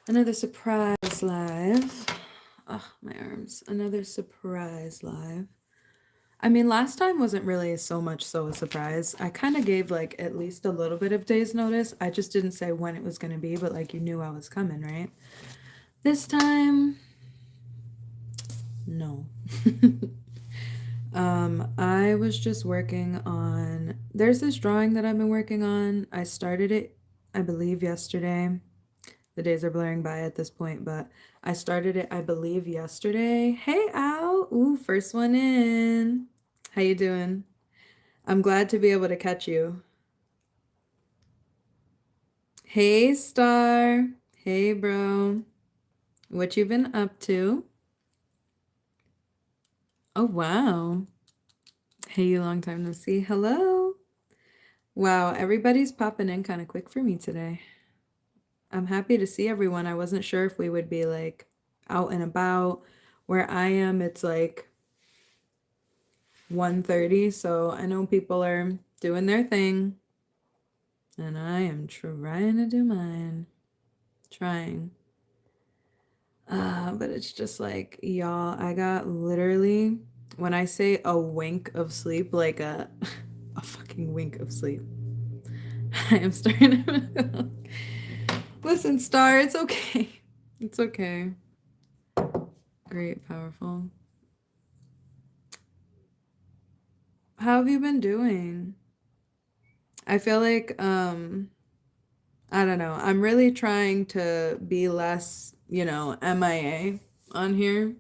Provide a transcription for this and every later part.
Another surprise live. Oh, my arms. Another surprise live. I mean, last time wasn't really so much so a surprise. I kind of gave like at least a little bit of days notice. I just didn't say when it was going to be, but like you knew I was coming, right? This time, no. I was just working on, there's this drawing that I've been working on. I started it, I believe, yesterday. The days are blurring by at this point, but I started it, I believe, yesterday. Hey, Al. Ooh, first one in. How you doing? I'm glad to be able to catch you. Hey, Star. Hey, bro. What you been up to? Oh, wow. Hey, you long time no see. Hello. Wow, everybody's popping in kind of quick for me today. I'm happy to see everyone. I wasn't sure if we would be like out and about. Where I am, it's like 1:30, so I know people are doing their thing, and I am trying to do mine. Trying. But it's just like, y'all, I got literally, when I say a wink of sleep, like a a fucking wink of sleep. I am starting to listen, Star, it's okay. It's okay. Great, powerful. How have you been doing? I feel like I don't know. I'm really trying to be less, MIA on here.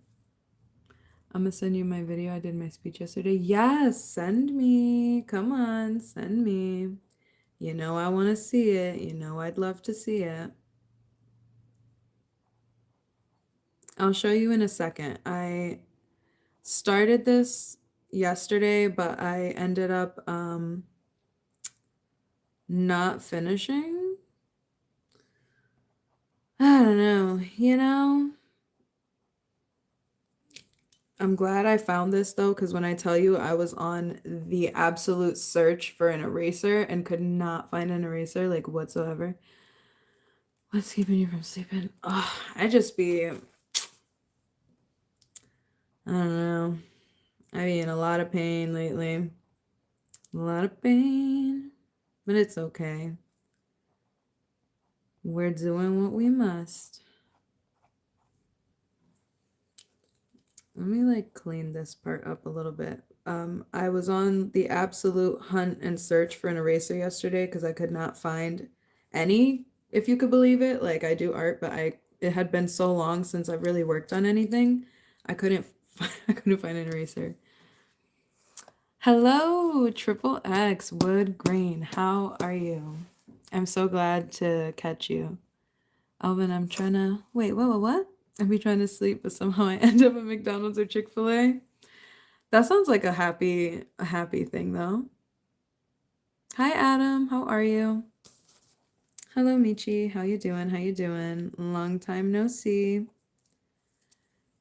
I'm gonna send you my video. I did my speech yesterday. Yes, send me. Come on, send me. You know I want to see it. You know I'd love to see it. I'll show you in a second. I started this yesterday, but I ended up not finishing. I don't know. I'm glad I found this though, because when I tell you I was on the absolute search for an eraser and could not find an eraser, like whatsoever. What's keeping you from sleeping? Oh, I just be, I don't know. I be in a lot of pain lately. A lot of pain. But it's okay. We're doing what we must. Let me like clean this part up a little bit. I was on the absolute hunt and search for an eraser yesterday because I could not find any, if you could believe it. Like I do art, but it had been so long since I've really worked on anything. I couldn't find an eraser. Hello, Triple X Wood Green. How are you? I'm so glad to catch you. Alvin, I'm trying to wait, what? I'd be trying to sleep, but somehow I end up at McDonald's or Chick-fil-A. That sounds like a happy thing though. Hi Adam, how are you? Hello Michi, how you doing? How you doing? Long time no see.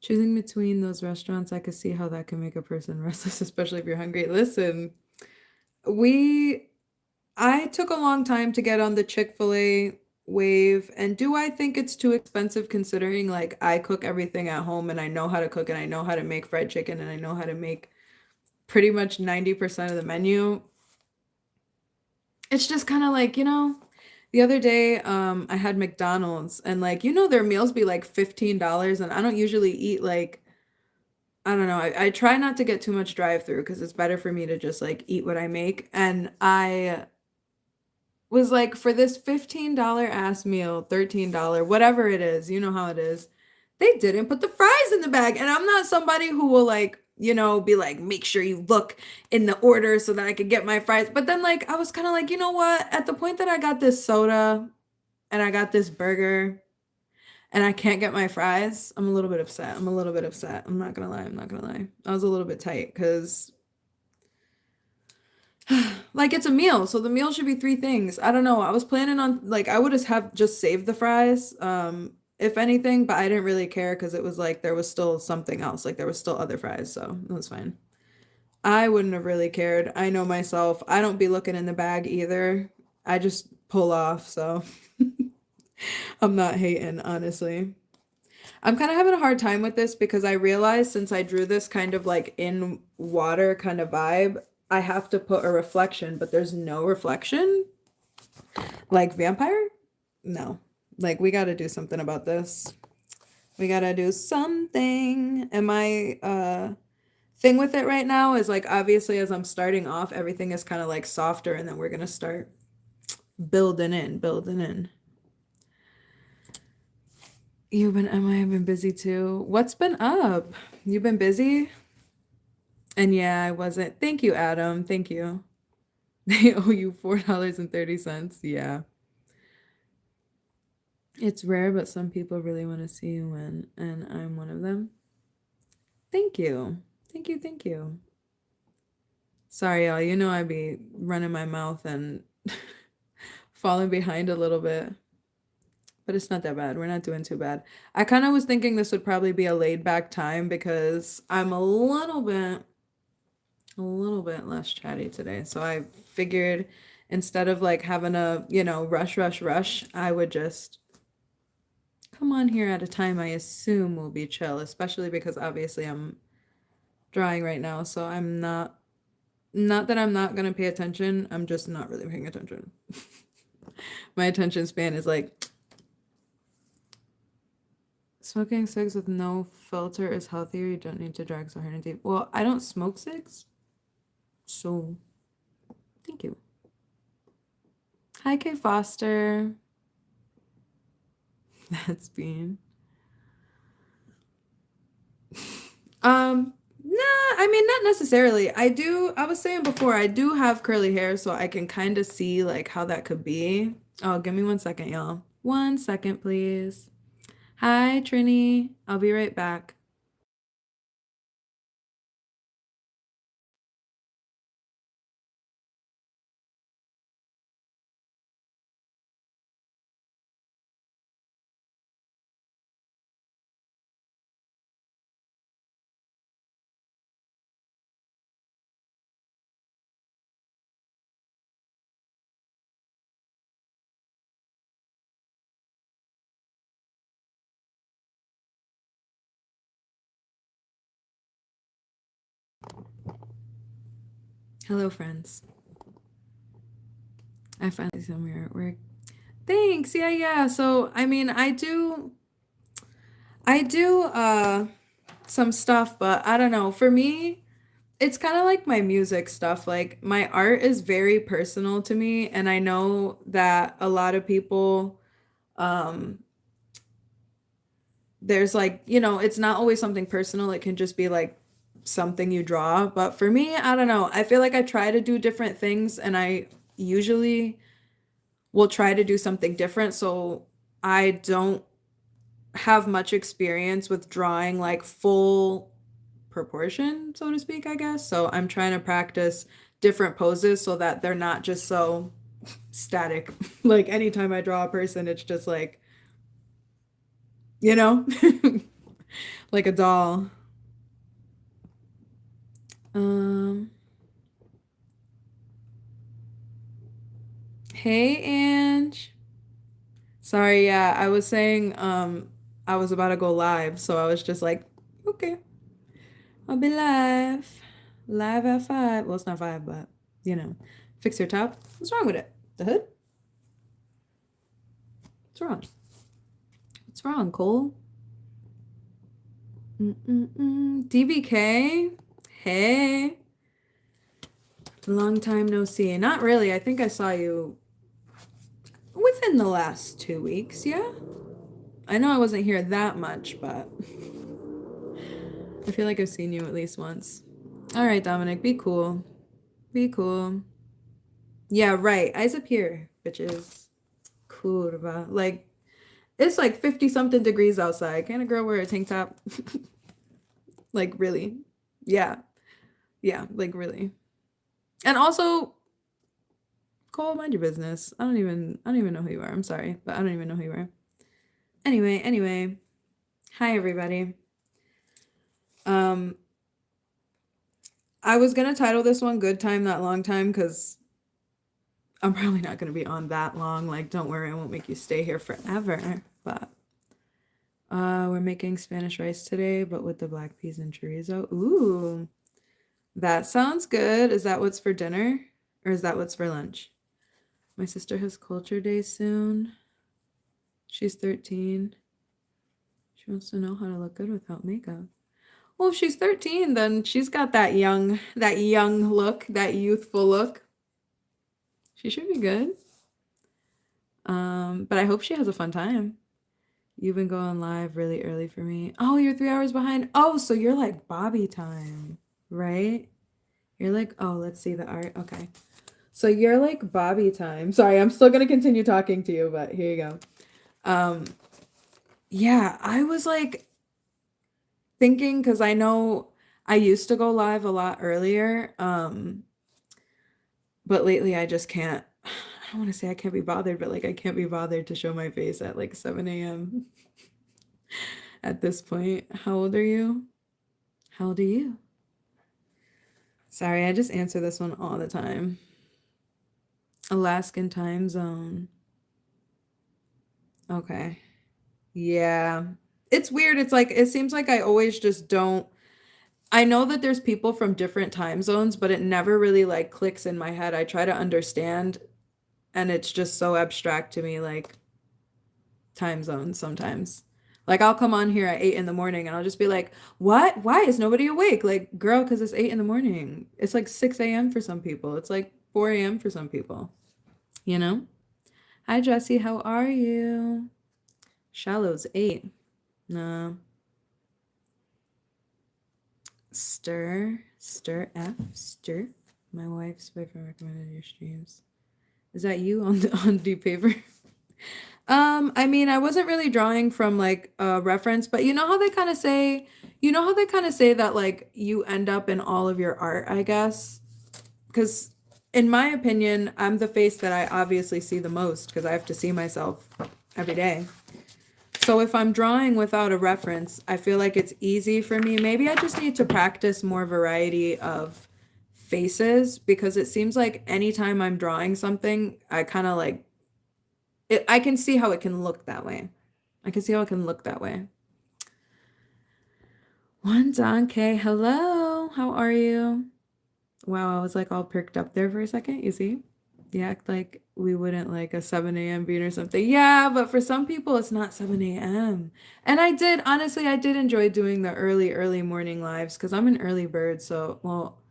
Choosing between those restaurants, I could see how that can make a person restless, especially if you're hungry. Listen, we I took a long time to get on the Chick-fil-A wave, and do I think it's too expensive considering like I cook everything at home and I know how to cook and I know how to make fried chicken and I know how to make pretty much 90% of the menu. It's just kind of like, the other day I had McDonald's and like, their meals be like $15 and I don't usually eat like I don't know. I try not to get too much drive through because it's better for me to just like eat what I make. And I was like, for this $15 ass meal, $13, whatever it is, you know how it is, they didn't put the fries in the bag. And I'm not somebody who will like, be like, make sure you look in the order so that I could get my fries. But then like I was kind of like, you know what? At the point that I got this soda and I got this burger and I can't get my fries, I'm a little bit upset. I'm a little bit upset. I'm not gonna lie. I'm not gonna lie. I was a little bit tight because like it's a meal, so the meal should be three things. I don't know. I was planning on like I would have just saved the fries, if anything, but I didn't really care because it was like there was still something else. Like there was still other fries, so it was fine. I wouldn't have really cared. I know myself. I don't be looking in the bag either. I just pull off, so I'm not hating, honestly. I'm kind of having a hard time with this because I realized since I drew this kind of like in water kind of vibe, I have to put a reflection, but there's no reflection. Like vampire? No. Like we got to do something about this. We got to do something. And my thing with it right now is like obviously as I'm starting off, everything is kind of like softer and then we're going to start building in, building in. You've been, Emma, I've been busy too. What's been up? You've been busy? And yeah, I wasn't. Thank you, Adam. Thank you. They owe you $4.30. Yeah. It's rare, but some people really want to see you win, and I'm one of them. Thank you. Thank you. Thank you. Sorry, y'all. You know I'd be running my mouth and falling behind a little bit. But it's not that bad. We're not doing too bad. I kind of was thinking this would probably be a laid back time because I'm a little bit less chatty today. So I figured instead of like having a, rush, I would just come on here at a time I assume will be chill, especially because obviously I'm drawing right now. So I'm not that I'm not going to pay attention. I'm just not really paying attention. My attention span is like smoking cigs with no filter is healthier. You don't need to drag so hard and deep. Well, I don't smoke cigs. So thank you. Hi, Kay Foster. That's Bean. Nah, I mean, not necessarily. I was saying before, I do have curly hair, so I can kind of see like how that could be. Oh, give me 1 second, y'all. 1 second, please. Hi, Trini. I'll be right back. Hello, friends. I finally see some here at work. Thanks. Yeah, yeah. So, I mean, I do some stuff, but I don't know. For me, it's kind of like my music stuff. Like my art is very personal to me, and I know that a lot of people um there's like, it's not always something personal. It can just be like something you draw. But for me, I don't know. I feel like I try to do different things and I usually will try to do something different. So I don't have much experience with drawing like full proportion, so to speak, I guess. So I'm trying to practice different poses so that they're not just so static. Like anytime I draw a person, it's just like, you know, like a doll. Um, hey, Ange. Sorry, yeah, I was saying I was about to go live, so I was just like, okay, I'll be live. Live at 5. Well, it's not 5, but fix your top. What's wrong with it? The hood? What's wrong? What's wrong, Cole? DBK? Hey. Long time no see. Not really. I think I saw you within the last 2 weeks, yeah? I know I wasn't here that much, but I feel like I've seen you at least once. All right, Dominic, be cool. Be cool. Yeah, right. Eyes up here, bitches. Kurva. Like, it's like 50 something degrees outside. Can a girl wear a tank top? Like, really? Yeah. Yeah, like, really. And also, Cole, mind your business. I don't even know who you are. I'm sorry, but I don't even know who you are. Anyway. Hi, everybody. Um, I was gonna title this one "Good Time, Not Long Time" because I'm probably not going to be on that long. Like, don't worry, I won't make you stay here forever. But we're making Spanish rice today, but with the black peas and chorizo. Ooh, that sounds good. Is that what's for dinner? Or is that what's for lunch? My sister has culture day soon. She's 13. She wants to know how to look good without makeup. Well, if she's 13, then she's got that young look, that youthful look. She should be good. But I hope she has a fun time. You've been going live really early for me. Oh, you're 3 hours behind. Oh, so you're like Bobby time, right? You're like, oh, let's see the art. Okay. So you're like Bobby time. Sorry, I'm still gonna continue talking to you, but here you go. Yeah, I was like thinking because I know I used to go live a lot earlier. But lately I just can't. I don't want to say I can't be bothered, but like I can't be bothered to show my face at like 7 a.m. at this point. How old are you? How old are you? Sorry, I just answer this one all the time. Alaskan time zone. Okay. Yeah. It's weird. It's like, it seems like I always just don't. I know that there's people from different time zones, but it never really like clicks in my head. I try to understand, and it's just so abstract to me, like time zones sometimes. Like I'll come on here at 8 in the morning and I'll just be like, what? Why is nobody awake? Like, girl, because it's 8 in the morning. It's like 6 a.m. for some people. It's like 4 a.m. for some people. You know? Hi Jesse, how are you? Shallow's 8. No. Stir F, stir. My wife's boyfriend recommended your streams. Is that you on deep paper? I mean, I wasn't really drawing from like a reference, but you know how they kind of say, that like you end up in all of your art, I guess. Because in my opinion, I'm the face that I obviously see the most because I have to see myself every day. So if I'm drawing without a reference, I feel like it's easy for me. Maybe I just need to practice more variety of faces because it seems like anytime I'm drawing something, I kind of like it. I can see how it can look that way. I can see how it can look that way. One Don K, hello. How are you? Wow, I was like all perked up there for a second. You see? You act like we wouldn't like a 7 a.m. beat or something. Yeah, but for some people, it's not 7 a.m. And honestly, I did enjoy doing the early morning lives because I'm an early bird. So, well,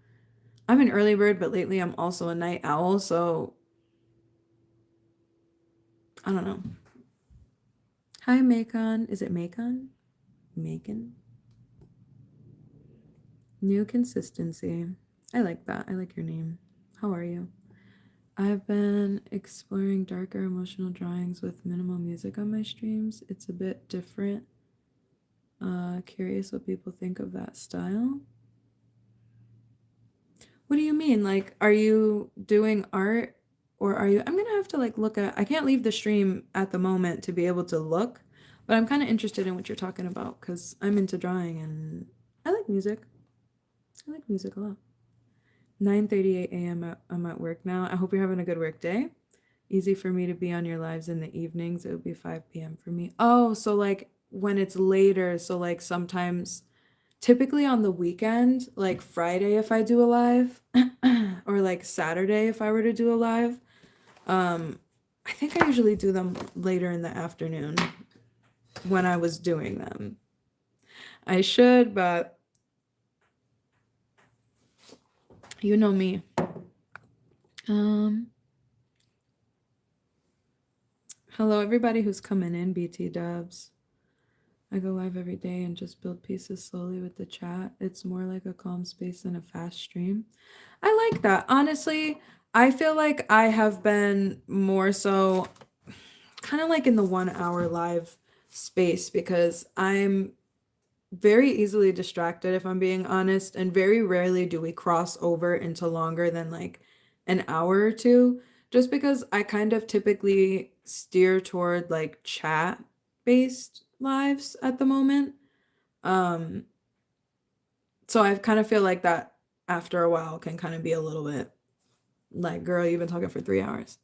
I'm an early bird, but lately I'm also a night owl. So, I don't know. Hi, Macon. Is it Macon? Macon? New consistency. I like that. I like your name. How are you? I've been exploring darker emotional drawings with minimal music on my streams. It's a bit different. Curious what people think of that style. What do you mean? Like, are you doing art or are you? I'm gonna have to like look at. I can't leave the stream at the moment to be able to look, but I'm kind of interested in what you're talking about because I'm into drawing and I like music. I like music a lot. 9:38 a.m. I'm at work now. I hope you're having a good work day. Easy for me to be on your lives in the evenings. It would be 5 p.m. for me. Oh, so like when it's later, so like sometimes typically on the weekend, like Friday if I do a live or like Saturday if I were to do a live, I think I usually do them later in the afternoon when I was doing them. I should, but you know me. Hello everybody who's coming in, BT dubs. I go live every day and just build pieces slowly with the chat. It's more like a calm space than a fast stream. I like that. Honestly, I feel like I have been more so kind of like in the 1 hour live space because I'm very easily distracted if I'm being honest, and very rarely do we cross over into longer than like an hour or two, just because I kind of typically steer toward like chat based lives at the moment. So I kind of feel like that after a while can kind of be a little bit Like, girl, you've been talking for 3 hours.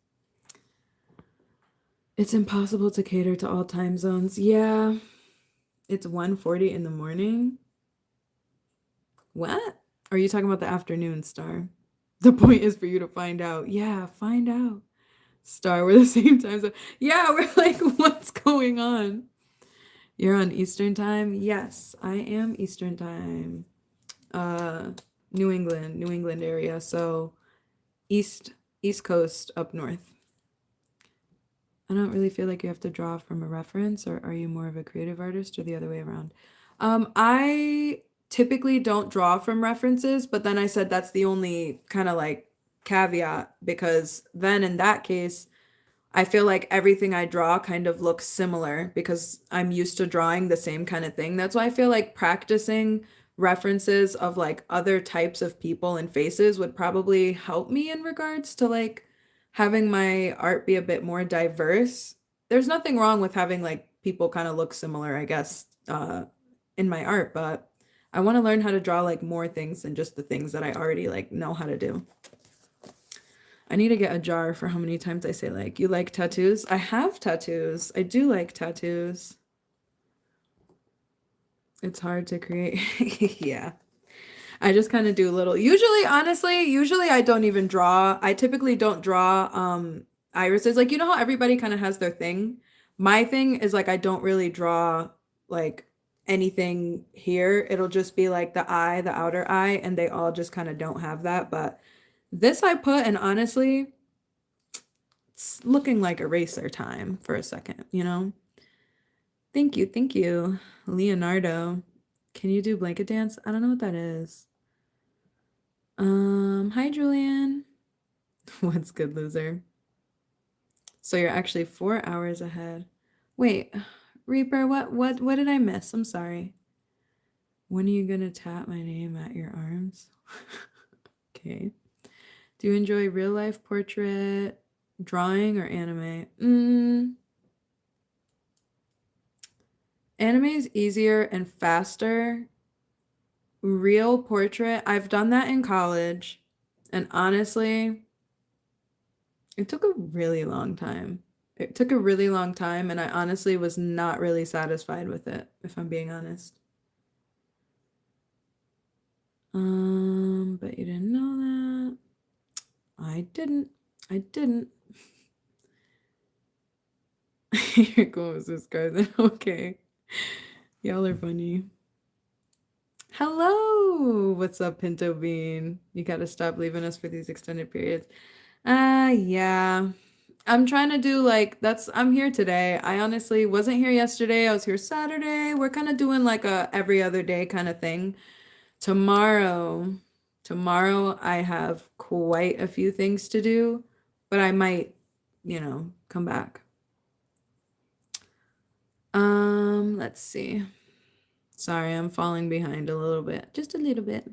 It's impossible to cater to all time zones. Yeah, it's 1:40 in the morning. What? Are you talking about the afternoon, Star? The point is for you to find out. Yeah, find out. Star, we're the same time zone. Yeah, we're like, what's going on? You're on Eastern time? Yes, I am Eastern time. Uh, New England area. So East Coast up north. I don't really feel like you have to draw from a reference, or are you more of a creative artist or the other way around? I typically don't draw from references, but then I said that's the only kind of like caveat because then in that case, I feel like everything I draw kind of looks similar because I'm used to drawing the same kind of thing. That's why I feel like practicing references of like other types of people and faces would probably help me in regards to like having my art be a bit more diverse. There's nothing wrong with having like people kind of look similar, I guess, in my art, but I want to learn how to draw like more things than just the things that I already like know how to do. I need to get a jar for how many times I say like, you like tattoos? I have tattoos. I do like tattoos. It's hard to create. Yeah. I just kind of do little. Usually, honestly, usually I don't even draw. I typically don't draw irises. Like you know how everybody kind of has their thing? My thing is like I don't really draw like anything here. It'll just be like the eye, the outer eye, and they all just kind of don't have that, but this I put and honestly it's looking like eraser time for a second, you know? Thank you, Leonardo. Can you do blanket dance? I don't know what that is. Hi Julian. What's good, loser? So you're actually 4 hours ahead. Wait, Reaper, what did I miss? I'm sorry. When are you gonna tap my name at your arms? Okay. Do you enjoy real life portrait, drawing, or anime? Anime is easier and faster. Real portrait, I've done that in college, and honestly, it took a really long time. It took a really long time, and I honestly was not really satisfied with it, if I'm being honest. But you didn't know that. I didn't. I didn't. Here goes this guy. Okay. Y'all are funny. Hello. What's up, Pinto Bean? You gotta stop leaving us for these extended periods. Yeah. I'm trying to do like I'm here today. I honestly wasn't here yesterday. I was here Saturday. We're kind of doing like a every other day kind of thing. Tomorrow, tomorrow I have quite a few things to do, but I might, come back. Let's see. Sorry, I'm falling behind a little bit. Just a little bit.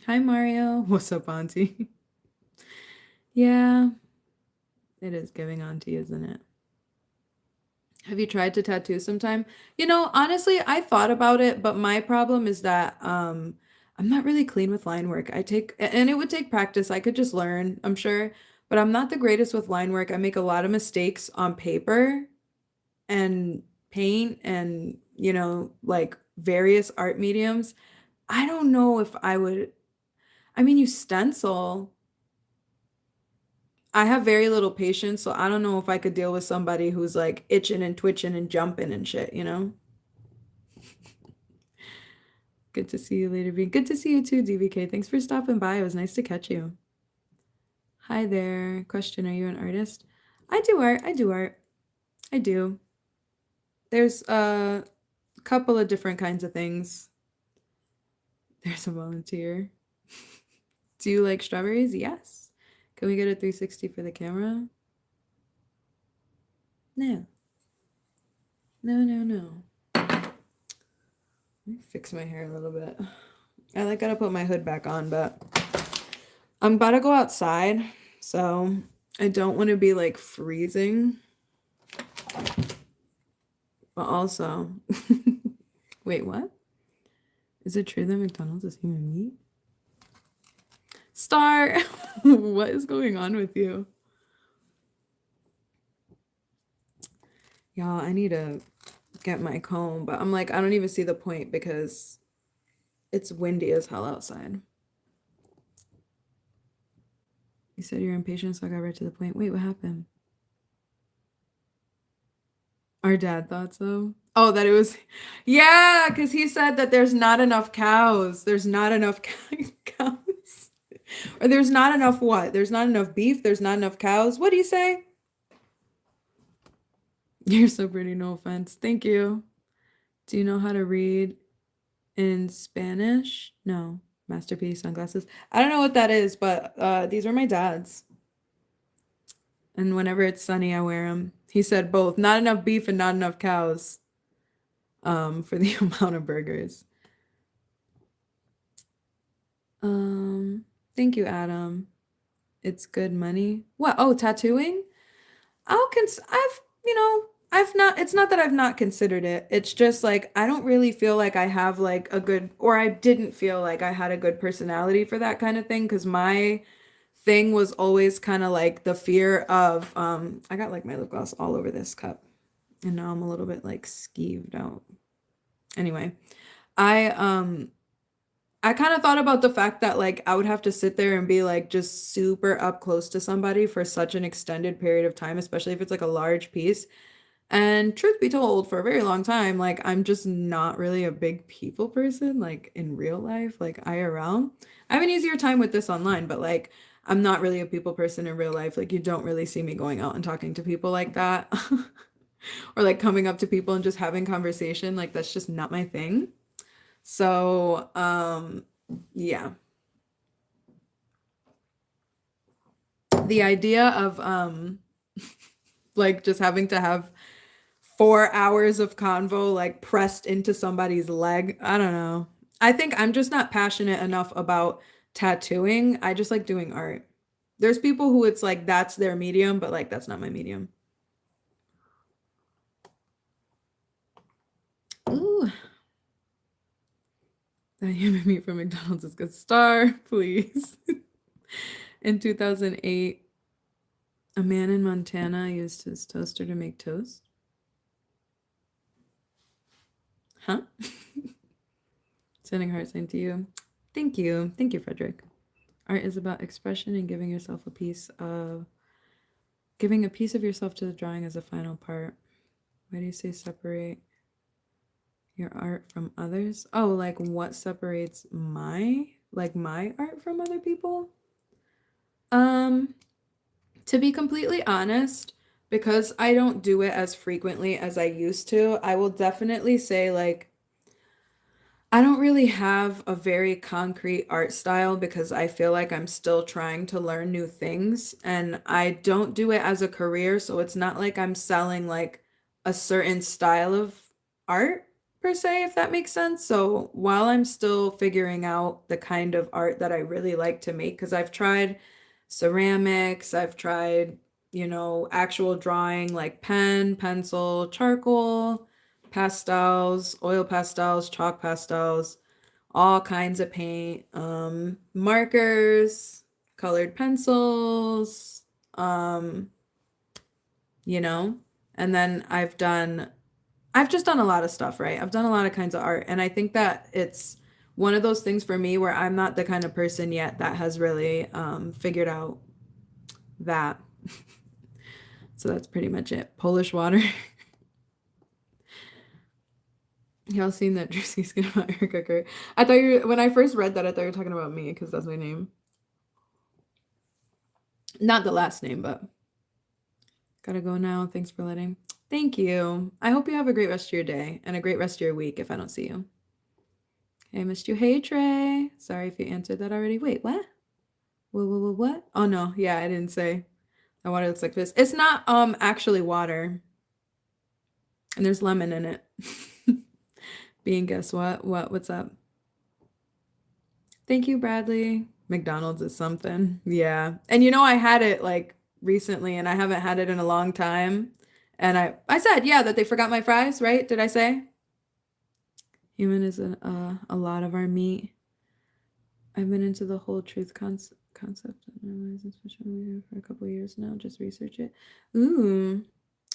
Hi Mario. What's up, Auntie? Yeah, it is giving auntie, isn't it? Have you tried to tattoo sometime? Honestly, I thought about it, but my problem is that I'm not really clean with line work. And it would take practice. I could just learn, I'm sure, but I'm not the greatest with line work. I make a lot of mistakes on paper and paint and, like various art mediums. I don't know if I would, I mean, you stencil. I have very little patience, so I don't know if I could deal with somebody who's like itching and twitching and jumping and shit, you know? Good to see you later, B. Good to see you too, DVK. Thanks for stopping by. It was nice to catch you. Hi there. Question, are you an artist? I do art. I do art. I do. There's a couple of different kinds of things. There's a volunteer. Do you like strawberries? Yes. Can we get a 360 for the camera? No. No. Let me fix my hair a little bit. I like gotta put my hood back on, but I'm about to go outside, so I don't want to be like freezing. But also, wait, what? Is it true that McDonald's is human meat? Star, what is going on with you? Y'all, I need to get my comb, but I'm like, I don't even see the point because it's windy as hell outside. You said you're impatient, so I got right to the point. Wait, what happened? Our dad thought so. Oh, that it was, yeah, because he said that there's not enough cows. There's not enough cows. Or there's not enough what? There's not enough beef. There's not enough cows. What do you say? You're so pretty, no offense. Thank you. Do you know how to read in Spanish? No. Masterpiece sunglasses. I don't know what that is, but these are my dad's. And whenever it's sunny, I wear them. He said both. Not enough beef and not enough cows for the amount of burgers. Thank you, Adam. It's good money. What? Oh, tattooing? I've not, it's not that I've not considered it. It's just like, I don't really feel like I have like a good, or I didn't feel like I had a good personality for that kind of thing. Cause my thing was always kind of like the fear of, I got like my lip gloss all over this cup and now I'm a little bit like skeeved out. Anyway, I, I kind of thought about the fact that like I would have to sit there and be like just super up close to somebody for such an extended period of time, especially if it's like a large piece. And truth be told, for a very long time, like I'm just not really a big people person, like in real life, like IRL. I have an easier time with this online, but like I'm not really a people person in real life. Like you don't really see me going out and talking to people like that. Or like coming up to people and just having conversation. Like that's just not my thing. So, yeah. The idea of like just having to have 4 hours of convo like pressed into somebody's leg. I don't know. I think I'm just not passionate enough about tattooing. I just like doing art. There's people who it's like that's their medium, but like that's not my medium. Ooh. That human meat from McDonald's is good. Star, please. In 2008, a man in Montana used his toaster to make toast. Huh? Sending heart sign to you. Thank you. Thank you, Frederick. Art is about expression and giving yourself a piece of giving a piece of yourself to the drawing as a final part. Why do you say separate your art from others? Oh, like what separates my art from other people? To be completely honest, because I don't do it as frequently as I used to, I will definitely say like I don't really have a very concrete art style because I feel like I'm still trying to learn new things and I don't do it as a career, so it's not like I'm selling like a certain style of art per se, if that makes sense. So while I'm still figuring out the kind of art that I really like to make, because I've tried ceramics, I've tried, actual drawing like pen, pencil, charcoal pastels, oil pastels, chalk pastels, all kinds of paint, markers, colored pencils, um, you know, and then I've just done a lot of stuff, right? I've done a lot of kinds of art, and I think that it's one of those things for me where I'm not the kind of person yet that has really figured out that. So that's pretty much it. Polish water. Y'all seen that Drewski's skin about Erica Kurt? I thought when I first read that, I thought you were talking about me because that's my name. Not the last name, but gotta go now. Thanks for letting. Thank you. I hope you have a great rest of your day and a great rest of your week if I don't see you. Hey, I missed you. Hey, Trey. Sorry if you answered that already. Wait, what? What? Oh no, yeah, I didn't say. My water looks like this. It's not actually water. And there's lemon in it. Being guess what? What's up? Thank you, Bradley. McDonald's is something. Yeah. And I had it like recently and I haven't had it in a long time. And I said, yeah, that they forgot my fries, right? Did I say? Human is a lot of our meat. I've been into the whole truth concept. concept and realize it's been for a couple of years now. Just research it. Ooh.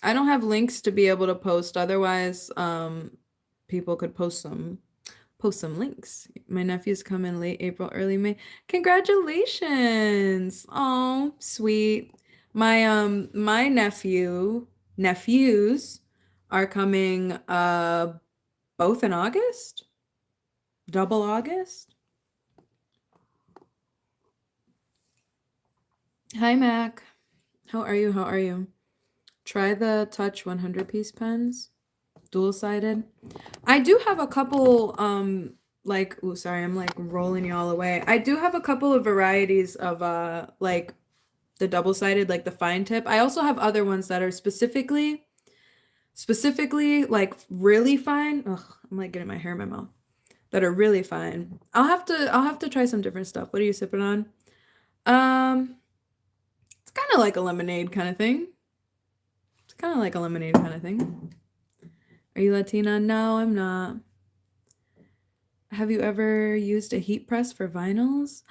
I don't have links to be able to post. Otherwise, people could post some links. My nephews come in late April, early May. Congratulations. Oh, sweet. My nephews are coming both in August. Double August. Hi Mac. How are you? How are you? Try the Touch 100-piece pens. Dual-sided. I do have a couple like, oh sorry, I'm like rolling y'all away. I do have a couple of varieties of like the double-sided, like the fine tip. I also have other ones that are specifically like really fine. Ugh, I'm like getting my hair in my mouth. That are really fine. I'll have to try some different stuff. What are you sipping on? It's kind of like a lemonade kind of thing. It's kind of like a lemonade kind of thing. Are you Latina? No, I'm not. Have you ever used a heat press for vinyls?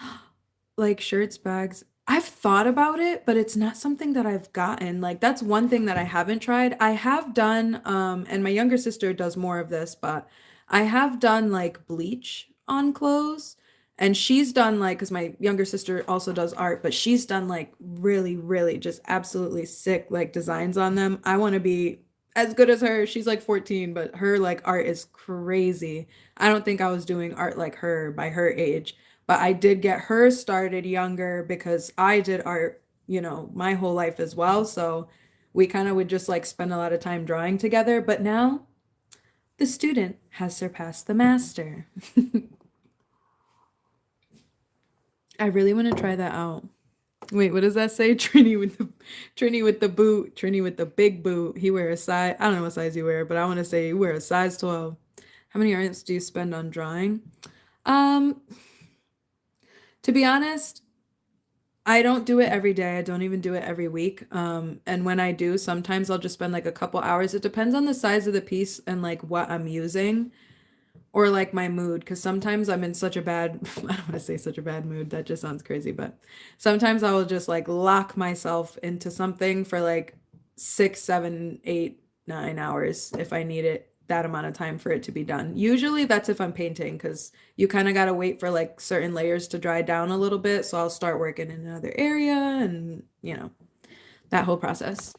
Like shirts, bags? I've thought about it, but it's not something that I've gotten. Like that's one thing that I haven't tried. I have done, and my younger sister does more of this, but I have done like bleach on clothes. And she's done like, because my younger sister also does art, but she's done like really, really just absolutely sick like designs on them. I want to be as good as her. She's like 14, but her like art is crazy. I don't think I was doing art like her by her age, but I did get her started younger because I did art, my whole life as well. So we kind of would just like spend a lot of time drawing together. But now the student has surpassed the master. I really want to try that out. Wait, what does that say? Trini with the boot, Trini with the big boot. He wear a size. I don't know what size you wear, but I want to say you wear a size 12. How many hours do you spend on drawing? Um, to be honest, I don't do it every day. I don't even do it every week. And when I do, sometimes I'll just spend like a couple hours. It depends on the size of the piece and like what I'm using or like my mood. Because sometimes I'm in such a bad, I don't want to say such a bad mood. That just sounds crazy. But sometimes I will just like lock myself into something for like 6, 7, 8, 9 hours if I need it that amount of time for it to be done. Usually that's if I'm painting because you kind of got to wait for like certain layers to dry down a little bit. So I'll start working in another area and, that whole process.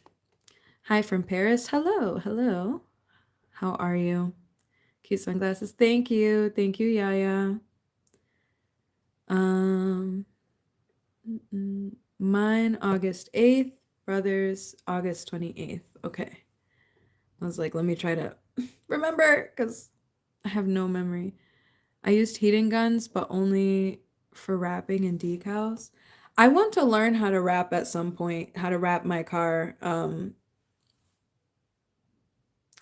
Hi from Paris. Hello. Hello. How are you? Cute sunglasses. Thank you. Thank you, Yaya. Um, Mine August 8th, brothers August 28th. Okay. I was like, let me try to remember because I have no memory. I used heating guns, but only for wrapping and decals. I want to learn how to wrap at some point, how to wrap my car.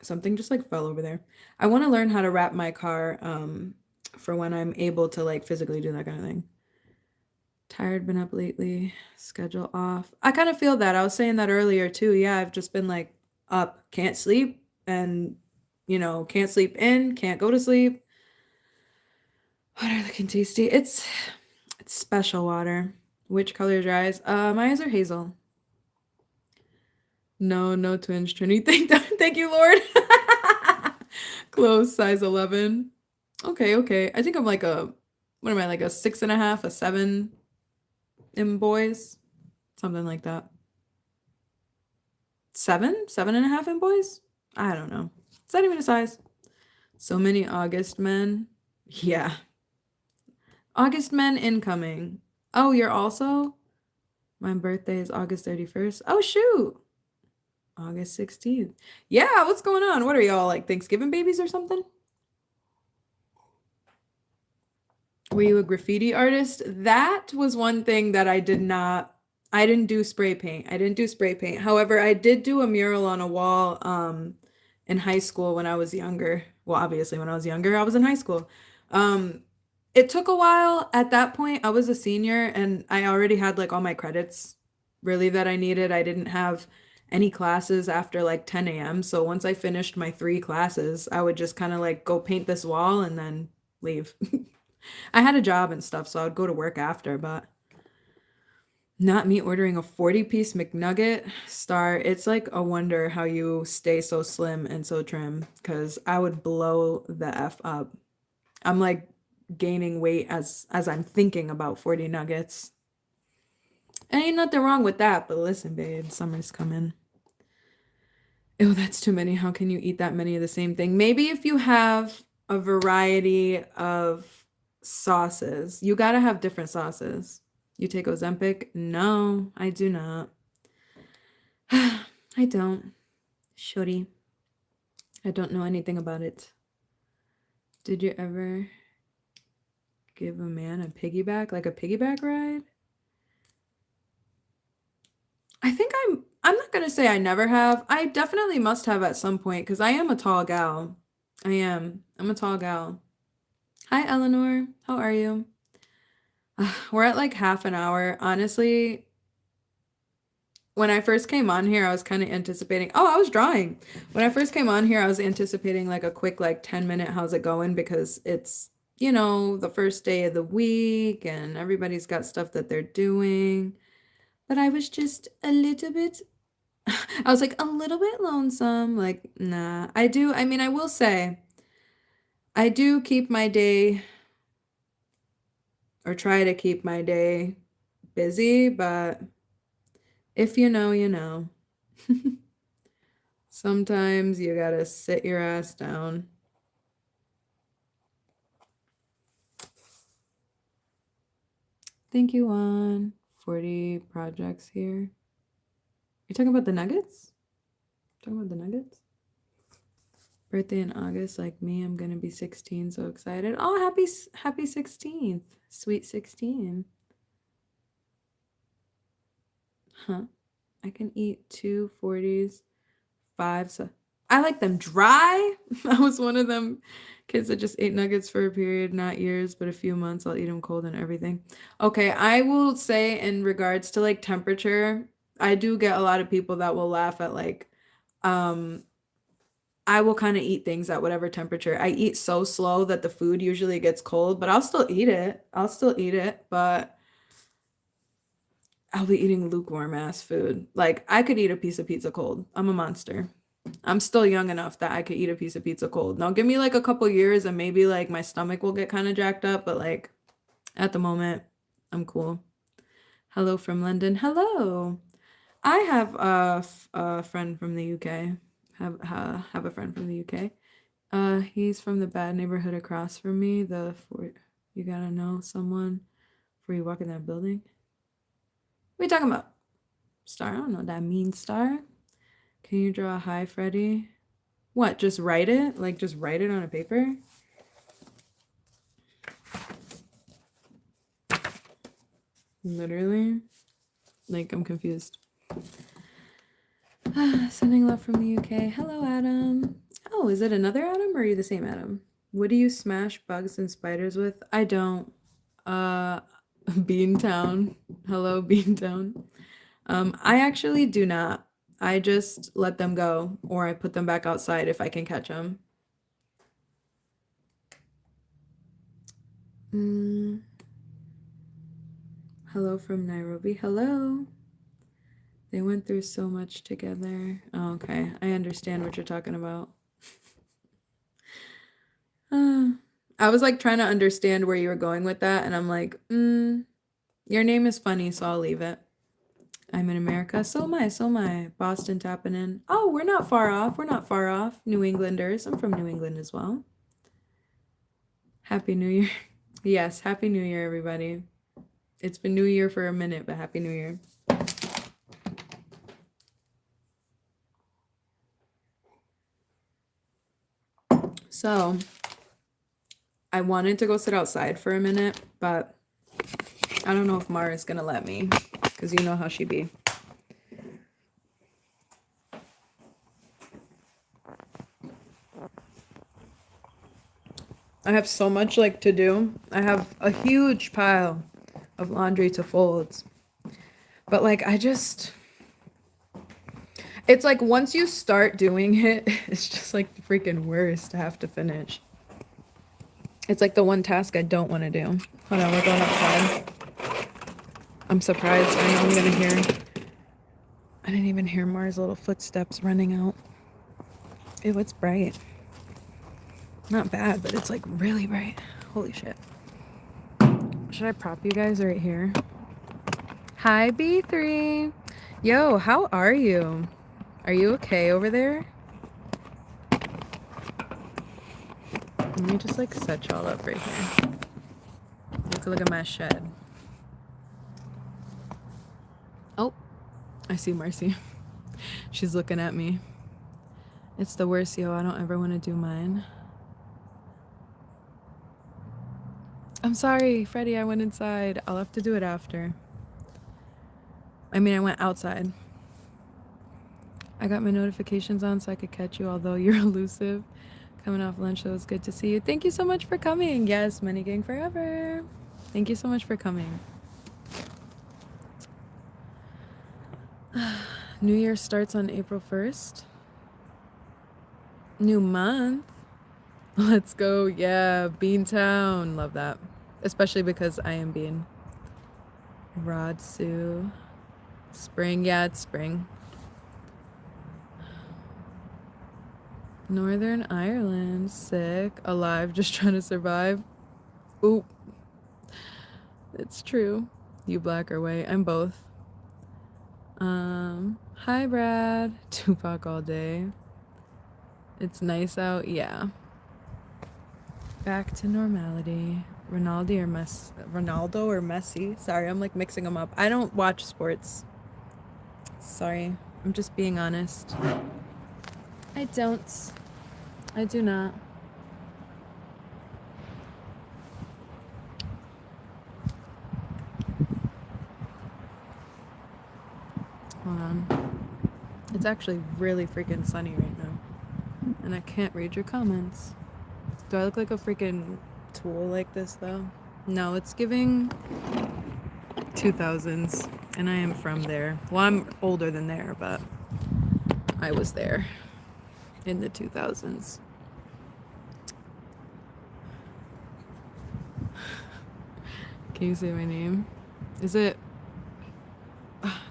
Something just like fell over there. I want to learn how to wrap my car for when I'm able to like physically do that kind of thing. Tired, been up lately, schedule off. I kind of feel that. I was saying that earlier too. Yeah, I've just been like up, can't sleep, and can't sleep in, can't go to sleep. Water looking tasty. It's special water. Which color is your eyes? My eyes are hazel. No twins, Trinity. Thank you, Lord. Close, size 11. Okay. I think I'm like what am I, like a 6.5, a 7 in boys? Something like that. 7.5 in boys? I don't know. Is that even a size? So many August men. Yeah. August men incoming. Oh, you're also? My birthday is August 31st. Oh, shoot. August 16th. Yeah, what's going on? What are y'all, like Thanksgiving babies or something? Were you a graffiti artist? That was one thing that I didn't do spray paint. I didn't do spray paint. However, I did do a mural on a wall in high school when I was younger. Well, obviously when I was younger, I was in high school. Um it took a while. At that point, I was a senior and I already had like all my credits really that I needed. I didn't have any classes after like 10 a.m. So once I finished my 3 classes, I would just kind of like go paint this wall and then leave. I had a job and stuff, so I would go to work after, but Not me ordering a 40-piece McNugget. Star, it's like a wonder how you stay so slim and so trim, because I would blow the F up. I'm like gaining weight as I'm thinking about 40 nuggets. And ain't nothing wrong with that, but listen, babe, summer's coming. Oh, that's too many. How can you eat that many of the same thing? Maybe if you have a variety of sauces, you gotta have different sauces. You take Ozempic? No, I do not. I don't. Shorty. I don't know anything about it. Did you ever give a man a piggyback, like a piggyback ride? I think I'm not gonna say I never have. I definitely must have at some point because I am a tall gal. I am. I'm a tall gal. Hi, Eleanor. How are you? We're at like half an hour. Honestly, when I first came on here, I was kind of anticipating. Oh, I was drawing. When I first came on here, I was anticipating like a quick, like 10-minute, how's it going? Because it's, the first day of the week and everybody's got stuff that they're doing. But I was just a little bit, I was like a little bit lonesome. Like, nah, I will say, I do keep my day or try to keep my day busy, but if you know, you know. Sometimes you gotta sit your ass down. Thank you, Juan. 40 projects here. You're talking about the nuggets? Talking about the nuggets? Birthday in August, like me, I'm gonna be 16, so excited. Oh, happy 16th. Sweet 16. Huh. I can eat 2 40s, 5. So I like them dry. I was one of them kids that just ate nuggets for a period, not years, but a few months. I'll eat them cold and everything. Okay, I will say in regards to like temperature, I do get a lot of people that will laugh at like, I will kind of eat things at whatever temperature. I eat so slow that the food usually gets cold, but I'll still eat it. But I'll be eating lukewarm ass food. Like I could eat a piece of pizza cold. I'm a monster. I'm still young enough that I could eat a piece of pizza cold. Now give me like a couple years and maybe like my stomach will get kind of jacked up, but like at the moment, I'm cool. Hello from London. Hello. I have a friend from the UK. Have a friend from the UK. He's from the bad neighborhood across from me. You gotta know someone before you walk in that building. What are you talking about? Star? I don't know what that means, Star. Can you draw a hi, Freddy? What, just write it? Like, just write it on a paper? Literally? Like, I'm confused. Sending love from the UK. Hello, Adam. Oh, is it another Adam or are you the same Adam? What do you smash bugs and spiders with? I don't. Beantown. Hello, Beantown. I actually do not. I just let them go or I put them back outside if I can catch them. Hello from Nairobi. Hello. They went through so much together. Oh, okay. I understand what you're talking about. I was like trying to understand where you were going with that, and I'm like, your name is funny, so I'll leave it. I'm in America. So am I. Boston tapping in. Oh, we're not far off. New Englanders. I'm from New England as well. Happy New Year. Yes, Happy New Year, everybody. It's been New Year for a minute, but Happy New Year. So, I wanted to go sit outside for a minute, but I don't know if Mara's gonna let me, because you know how she be. I have so much like to do. I have a huge pile of laundry to fold. But like it's like once you start doing it, it's just like the freaking worst to have to finish. It's like the one task I don't want to do. Hold on, we're going outside. I'm surprised. I know I'm gonna hear. I didn't even hear Mars' little footsteps running out. Ew, it's bright. Not bad, but it's like really bright. Holy shit. Should I prop you guys right here? Hi, B3. Yo, how are you? Are you okay over there? Let me just like set y'all up right here. You can look at my shed. Oh, I see Marcy. She's looking at me. It's the worst, yo. I don't ever want to do mine. I'm sorry, Freddie. I went inside. I'll have to do it after. I mean, I went outside. I got my notifications on so I could catch you, although you're elusive. Coming off lunch, so it was good to see you. Thank you so much for coming. Yes, Money Gang forever. Thank you so much for coming. New Year starts on April 1st. New month. Let's go. Yeah, Beantown. Love that. Especially because I am Bean. Rod Sue. Spring. Yeah, it's spring. Northern Ireland. Sick. Alive. Just trying to survive. Oop. It's true. You black or white? I'm both. Hi, Brad. Tupac all day. It's nice out. Yeah. Back to normality. Ronaldo or Messi? Sorry, I'm like mixing them up. I don't watch sports. Sorry. I'm just being honest. I don't. I do not. Hold on. It's actually really freaking sunny right now. And I can't read your comments. Do I look like a freaking tool like this though? No, it's giving 2000s. And I am from there. Well, I'm older than there, but I was there in the 2000s. Can you say my name? Is it?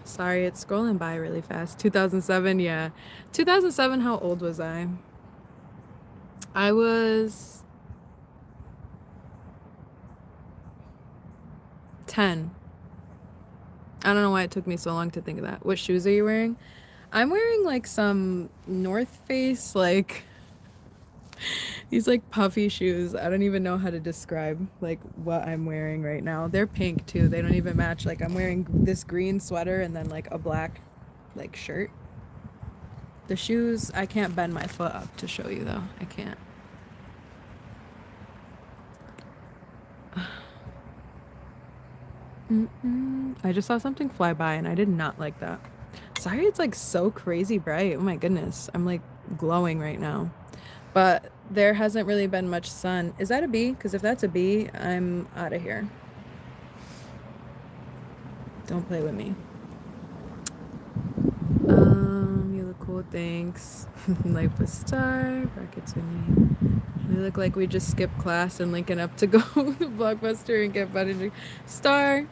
Sorry, it's scrolling by really fast. 2007, yeah. 2007, how old was I? I was 10. I don't know why it took me so long to think of that. What shoes are you wearing? I'm wearing like some North Face, like these like puffy shoes. I don't even know how to describe like what I'm wearing right now. They're pink too. They don't even match. Like I'm wearing this green sweater and then like a black like shirt. The shoes, I can't bend my foot up to show you though. I can't. I just saw something fly by and I did not like that. Sorry, it's like so crazy bright. Oh my goodness. I'm like glowing right now. But there hasn't really been much sun. Is that a bee? Because if that's a bee, I'm out of here. Don't play with me. You look cool, thanks. Life with Star, brackets with me. We look like we just skipped class and linking up to go to Blockbuster and get butter. Star.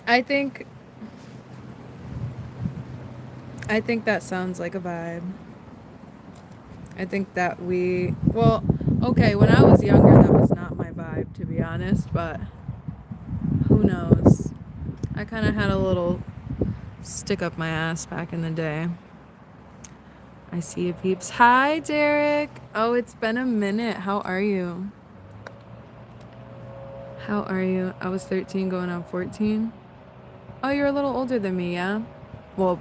I think that sounds like a vibe. I think that well, okay, when I was younger, that was not my vibe, to be honest, but who knows? I kind of had a little stick up my ass back in the day. I see you, peeps. Hi, Derek. Oh, it's been a minute. How are you? How are you? I was 13 going on 14. Oh, you're a little older than me, yeah? Well,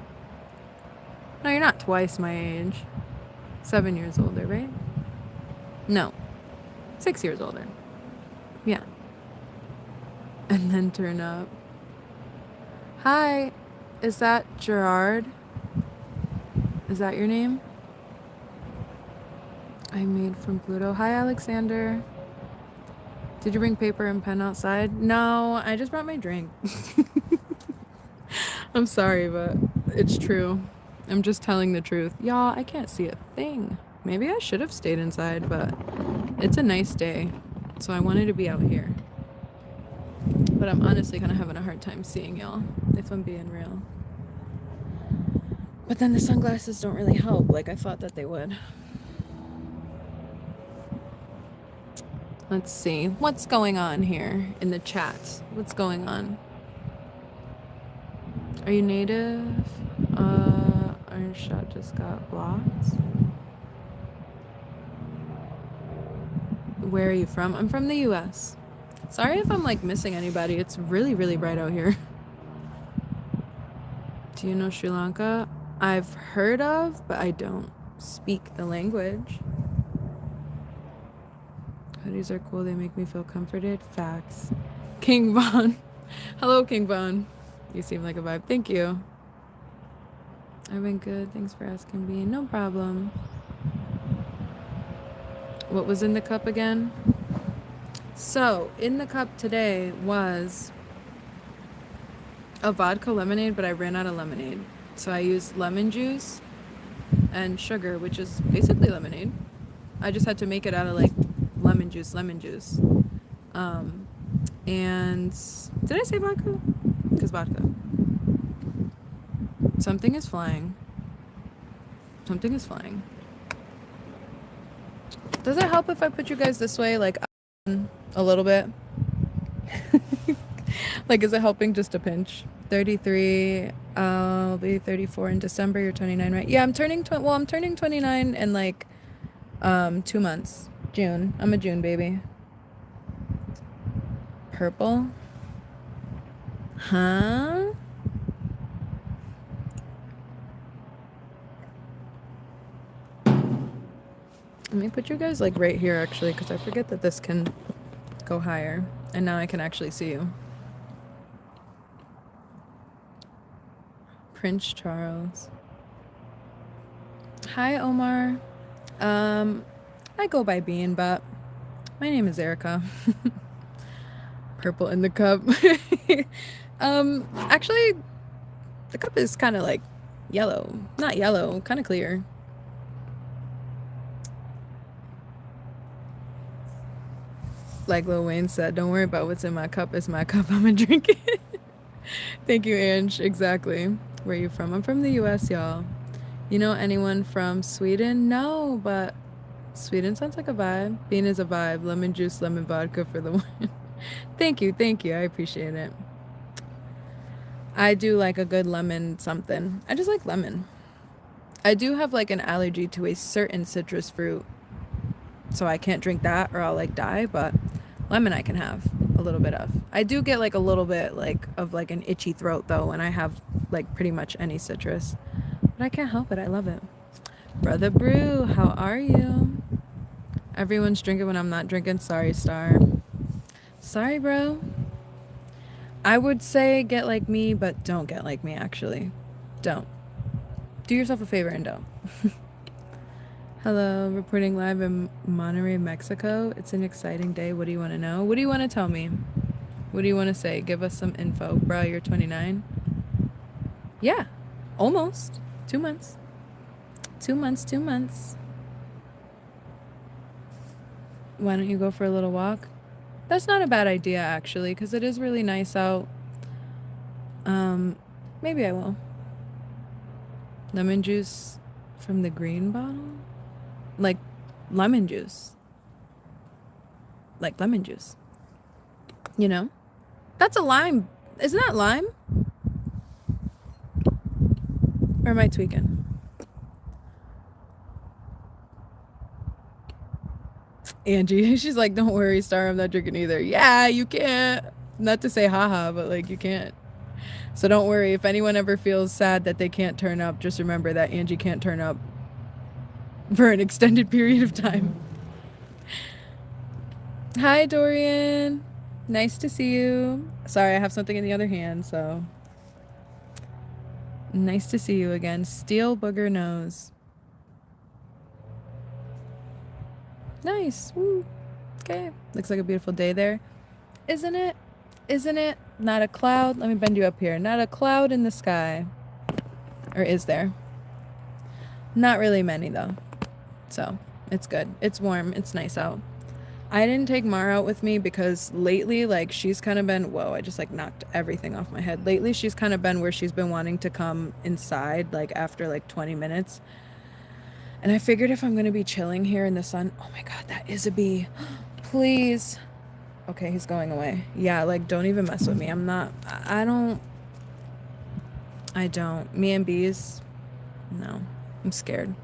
no, you're not twice my age. 7 years older, right? No. 6 years older. Yeah. And then turn up. Hi. Is that Gerard? Is that your name? I made from Pluto. Hi, Alexander. Did you bring paper and pen outside? No, I just brought my drink. I'm sorry, but it's true. I'm just telling the truth. Y'all, I can't see a thing. Maybe I should have stayed inside, but it's a nice day, so I wanted to be out here. But But I'm honestly kind of having a hard time seeing y'all, if I'm being real. But then the sunglasses don't really help like I thought that they would. Let's see. What's going on here in the chat? What's going on? Are you native? Iron Shot just got blocked. Where are you from? I'm from the US. Sorry if I'm like missing anybody. It's really, really bright out here. Do you know Sri Lanka? I've heard of, but I don't speak the language. Hoodies are cool. They make me feel comforted. Facts. King Von. Hello, King Von. You seem like a vibe. Thank you. I've been good. Thanks for asking, Bean. No problem. What was in the cup again? So, in the cup today was a vodka lemonade, but I ran out of lemonade. So I used lemon juice and sugar, which is basically lemonade. I just had to make it out of like lemon juice. And did I say vodka? Because vodka. Something is flying. Something is flying. Does it help if I put you guys this way, like a little bit? Like, is it helping just a pinch? 33. I'll be 34 in December. You're 29, right? Yeah, I'm turning 29 in like 2 months. June. I'm a June baby. Purple. Huh? Let me put you guys like right here actually, because I forget that this can go higher. And now I can actually see you. Prince Charles. Hi, Omar. I go by Bean, but my name is Erica. Purple in the cup. Actually, the cup is kind of like yellow. Not yellow, kind of clear. Like Lil Wayne said, don't worry about what's in my cup. It's my cup. I'm gonna drink it. Thank you, Ange. Exactly. Where are you from? I'm from the US, y'all. You know anyone from Sweden? No, but Sweden sounds like a vibe. Bean is a vibe. Lemon juice, lemon vodka for the win. Thank you. I appreciate it. I do like a good lemon something. I just like lemon. I do have like an allergy to a certain citrus fruit, so I can't drink that or I'll like die, but lemon I can have a little bit of. I do get like a little bit like of like an itchy throat though when I have like pretty much any citrus, but I can't help it. I love it. Brother Brew, how are you? Everyone's drinking when I'm not drinking. Sorry, Star. Sorry, bro. I would say get like me, but don't get like me, actually. Don't. Do yourself a favor and don't. Hello, reporting live in Monterrey, Mexico. It's an exciting day. What do you want to know? What do you want to tell me? What do you want to say? Give us some info. Bro, you're 29? Yeah, almost. 2 months. 2 months. Why don't you go for a little walk? That's not a bad idea, actually, because it is really nice out. Maybe I will. Lemon juice from the green bottle? Like lemon juice. Like lemon juice. You know? That's a lime. Isn't that lime? Or am I tweaking? Angie, she's like, don't worry, Star, I'm not drinking either. Yeah, you can't. Not to say haha, but like you can't. So don't worry. If anyone ever feels sad that they can't turn up, just remember that Angie can't turn up for an extended period of time. Hi, Dorian. Nice to see you. Sorry, I have something in the other hand, so. Nice to see you again. Steel booger nose. Nice. Woo. Okay. Looks like a beautiful day there. Isn't it? Isn't it? Not a cloud. Let me bend you up here. Not a cloud in the sky. Or is there? Not really many, though. So, it's good. It's warm. It's nice out. I didn't take Mara out with me because lately, like, she's kind of been, whoa, I just like knocked everything off my head. Lately, she's kind of been where she's been wanting to come inside, like, after like 20 minutes. And I figured if I'm going to be chilling here in the sun, oh my God, that is a bee. Please. Okay, he's going away. Yeah, like, don't even mess with me. I'm not, I don't. Me and bees, no, I'm scared.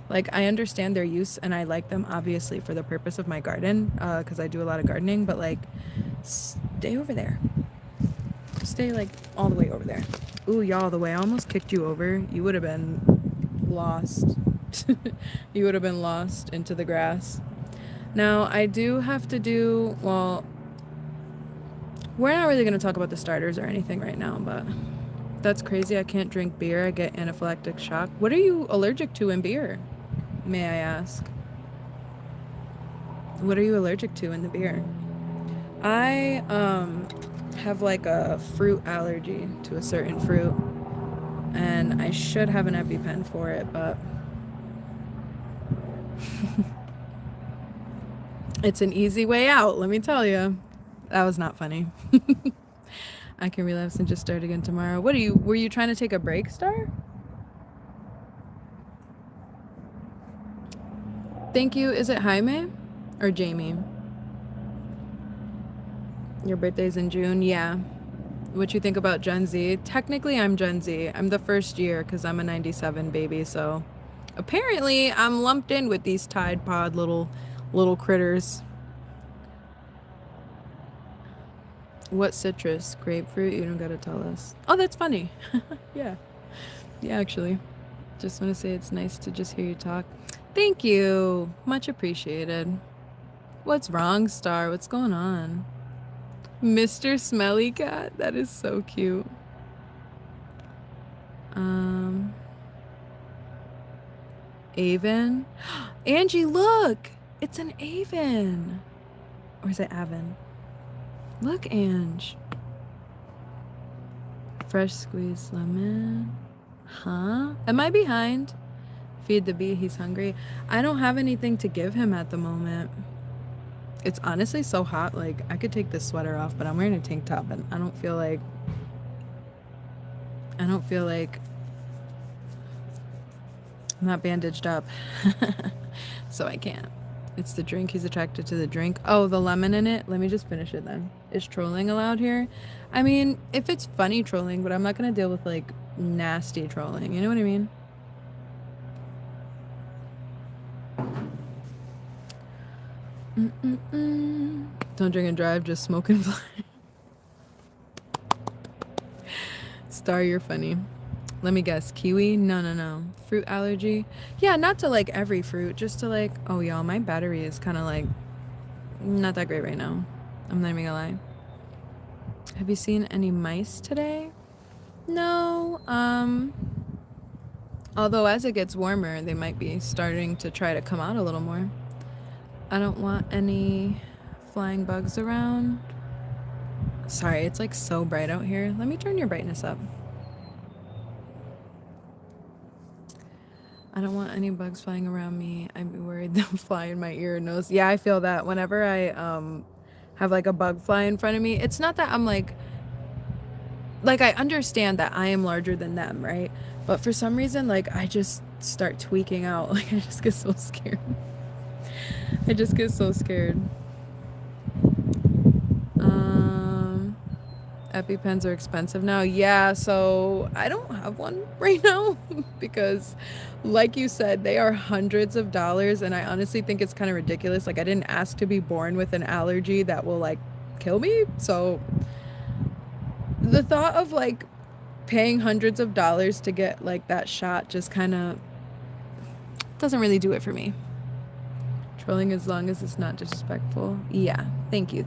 Like, I understand their use and I like them obviously for the purpose of my garden, because I do a lot of gardening, but like, stay over there. Stay like all the way over there. Ooh, y'all, the way I almost kicked you over, you would have been lost. You would have been lost into the grass. Now, I do have to do, well, we're not really going to talk about the starters or anything right now, but that's crazy. I can't drink beer. I get anaphylactic shock. What are you allergic to in beer? May I ask? What are you allergic to in the beer? I have like a fruit allergy to a certain fruit, and I should have an EpiPen for it, but it's an easy way out, let me tell you. That was not funny. I can relapse and just start again tomorrow. Were you trying to take a break, Star? Thank you. Is it Jaime or Jamie? Your birthday's in June? Yeah. What you think about Gen Z? Technically, I'm Gen Z. I'm the first year because I'm a 97 baby, so apparently I'm lumped in with these Tide Pod little critters. What citrus? Grapefruit? You don't gotta tell us. Oh, that's funny. Yeah. Yeah, actually. Just want to say it's nice to just hear you talk. Thank you. Much appreciated. What's wrong, Star? What's going on? Mr. Smelly Cat? That is so cute. Avon? Angie, look! It's an Avon. Or is it Avon? Look, Ange. Fresh squeezed lemon. Huh? Am I behind? Feed the bee, he's hungry. I don't have anything to give him at the moment. It's honestly so hot, like, I could take this sweater off, but I'm wearing a tank top, and I don't feel like I'm not bandaged up. So I can't. It's the drink. He's attracted to the drink. Oh, the lemon in it? Let me just finish it then. Is trolling allowed here? I mean, if it's funny trolling, but I'm not going to deal with, like, nasty trolling. You know what I mean? Don't drink and drive, just smoke and fly. Star, you're funny. Let me guess. Kiwi? No. Fruit allergy? Yeah, not to like every fruit, just to like, oh y'all, my battery is kind of like not that great right now. I'm not even gonna lie. Have you seen any mice today? No. Although as it gets warmer, they might be starting to try to come out a little more. I don't want any flying bugs around. Sorry, it's like so bright out here. Let me turn your brightness up. I don't want any bugs flying around me. I'd be worried they'll fly in my ear or nose. Yeah, I feel that whenever I have like a bug fly in front of me. It's not that I'm like I understand that I am larger than them, right? But for some reason, like, I just start tweaking out. Like, I just get so scared. I just get so scared. EpiPens are expensive now. Yeah, so I don't have one right now because, like you said, they are hundreds of dollars, and I honestly think it's kind of ridiculous. Like, I didn't ask to be born with an allergy that will, like, kill me. So the thought of, like, paying hundreds of dollars to get, like, that shot just kind of doesn't really do it for me. Trolling as long as it's not disrespectful. Yeah, thank you.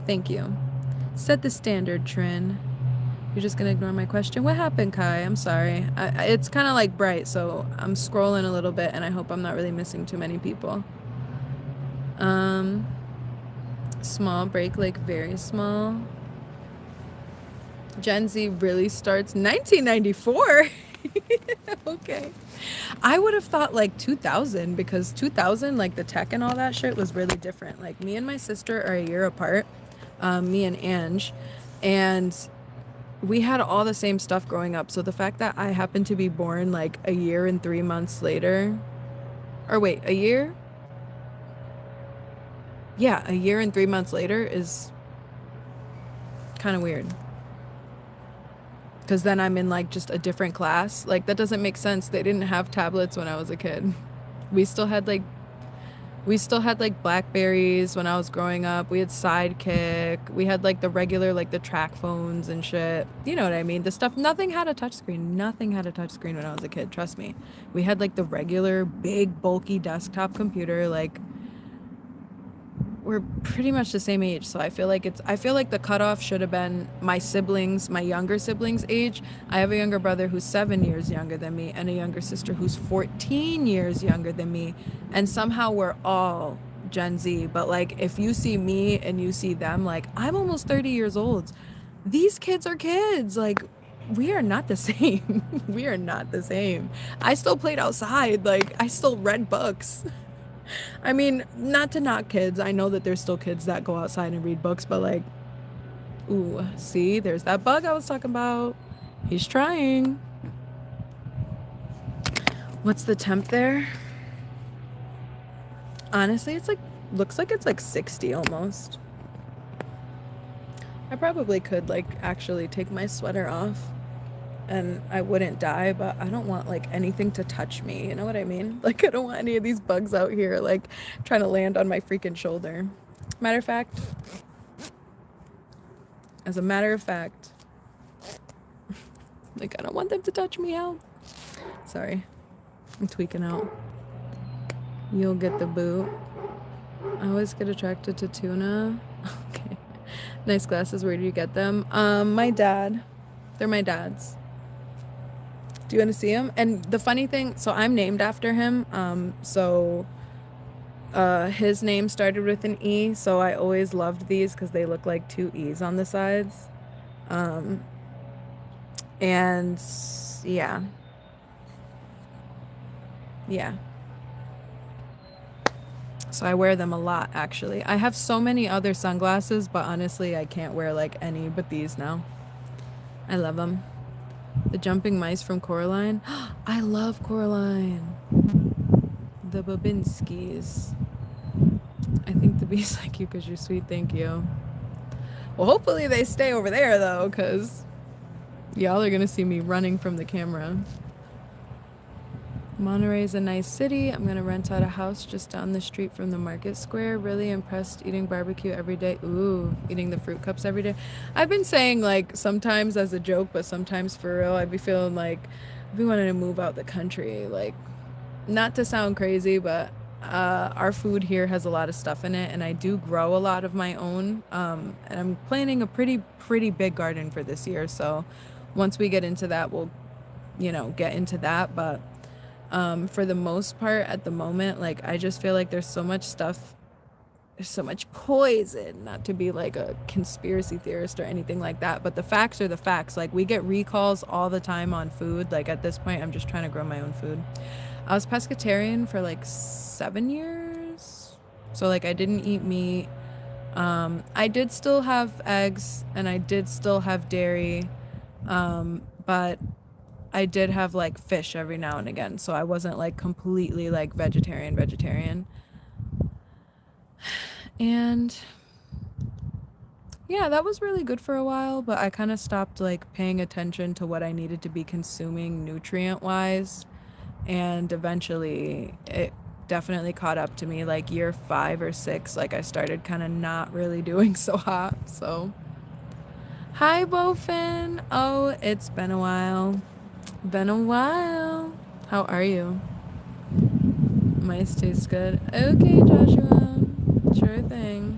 Set the standard, Trin. You're just gonna ignore my question? What happened, Kai? I'm sorry. It's kind of like bright, so I'm scrolling a little bit, and I hope I'm not really missing too many people. Small break, like very small. Gen Z really starts 1994. Okay. I would have thought like 2000 because 2000, like the tech and all that shit was really different. Like me and my sister are a year apart, me and Ange, and we had all the same stuff growing up. So the fact that I happened to be born like a year and 3 months later, or wait, a year? Yeah, a year and 3 months later is kind of weird. Because then I'm in like just a different class. Like that doesn't make sense. They didn't have tablets when I was a kid. We still had like we still had like Blackberries when I was growing up. We had Sidekick. We had like the regular like the track phones and shit. You know what I mean? The stuff nothing had a touchscreen. Nothing had a touchscreen when I was a kid, trust me. We had like the regular big bulky desktop computer like we're pretty much the same age, so I feel like the cutoff should have been my siblings, my younger siblings' age. I have a younger brother who's 7 years younger than me and a younger sister who's 14 years younger than me, and somehow we're all Gen Z. But like if you see me and you see them, like I'm almost 30 years old. These kids are kids. Like we are not the same. We are not the same. I still played outside, like I still read books. I mean, not to knock kids. I know that there's still kids that go outside and read books, but like, ooh, see, there's that bug I was talking about. He's trying. What's the temp there? Honestly, it's like, looks like it's like 60 almost. I probably could like actually take my sweater off and I wouldn't die, but I don't want like anything to touch me. You know what I mean? Like I don't want any of these bugs out here like trying to land on my freaking shoulder. Matter of fact, as a matter of fact, like I don't want them to touch me out. Sorry, I'm tweaking out. You'll get the boot. I always get attracted to tuna. Okay. Nice glasses. Where do you get them? My dad. They're my dad's. Do you want to see him? And the funny thing, so I'm named after him. His name started with an E, so I always loved these because they look like two E's on the sides. And yeah. Yeah. So I wear them a lot, actually. I have so many other sunglasses, but honestly, I can't wear like any but these now. I love them. The jumping mice from Coraline. I love Coraline. The Babinskis. I think the bees like you because you're sweet, thank you. Well, hopefully they stay over there, though, because y'all are going to see me running from the camera. Monterey is a nice city. I'm going to rent out a house just down the street from the market square. Really impressed eating barbecue every day. Ooh, eating the fruit cups every day. I've been saying, like, sometimes as a joke, but sometimes for real, I'd be feeling like I'd be wanting to move out the country. Like, not to sound crazy, but our food here has a lot of stuff in it, and I do grow a lot of my own. And I'm planning a pretty big garden for this year. So once we get into that, we'll, get into that. But for the most part at the moment, like I just feel like there's so much stuff, there's so much poison, not to be like a conspiracy theorist or anything like that, but the facts are the facts. Like we get recalls all the time on food. Like at this point I'm just trying to grow my own food. I was pescatarian for like 7 years, so like I didn't eat meat. I did still have eggs and I did still have dairy, but I did have like fish every now and again, so I wasn't like completely like vegetarian. And yeah, that was really good for a while, but I kind of stopped like paying attention to what I needed to be consuming nutrient wise. And eventually it definitely caught up to me like year 5 or 6, like I started kind of not really doing so hot. So hi Bofin. Oh, it's been a while. Been a while. How are you? Mice taste good. Okay, Joshua. Sure thing.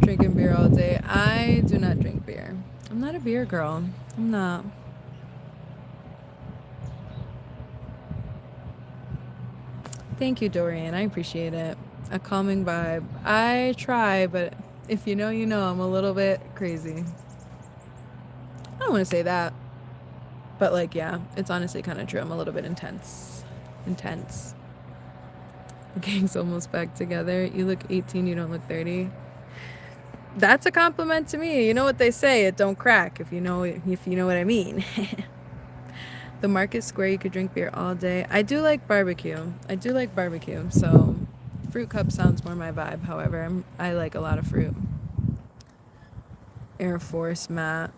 Drinking beer all day. I do not drink beer. I'm not a beer girl. I'm not. Thank you, Dorian. I appreciate it. A calming vibe. I try, but if you know, you know, I'm a little bit crazy. don't want to say that, but like, yeah, it's honestly kind of true. I'm a little bit intense. The gang's almost back together. You look 18, you don't look 30. That's a compliment to me. You know what they say, it don't crack, if you know what I mean. The Market Square, you could drink beer all day. I do like barbecue. So fruit cup sounds more my vibe. However, I like a lot of fruit. Air Force Matt.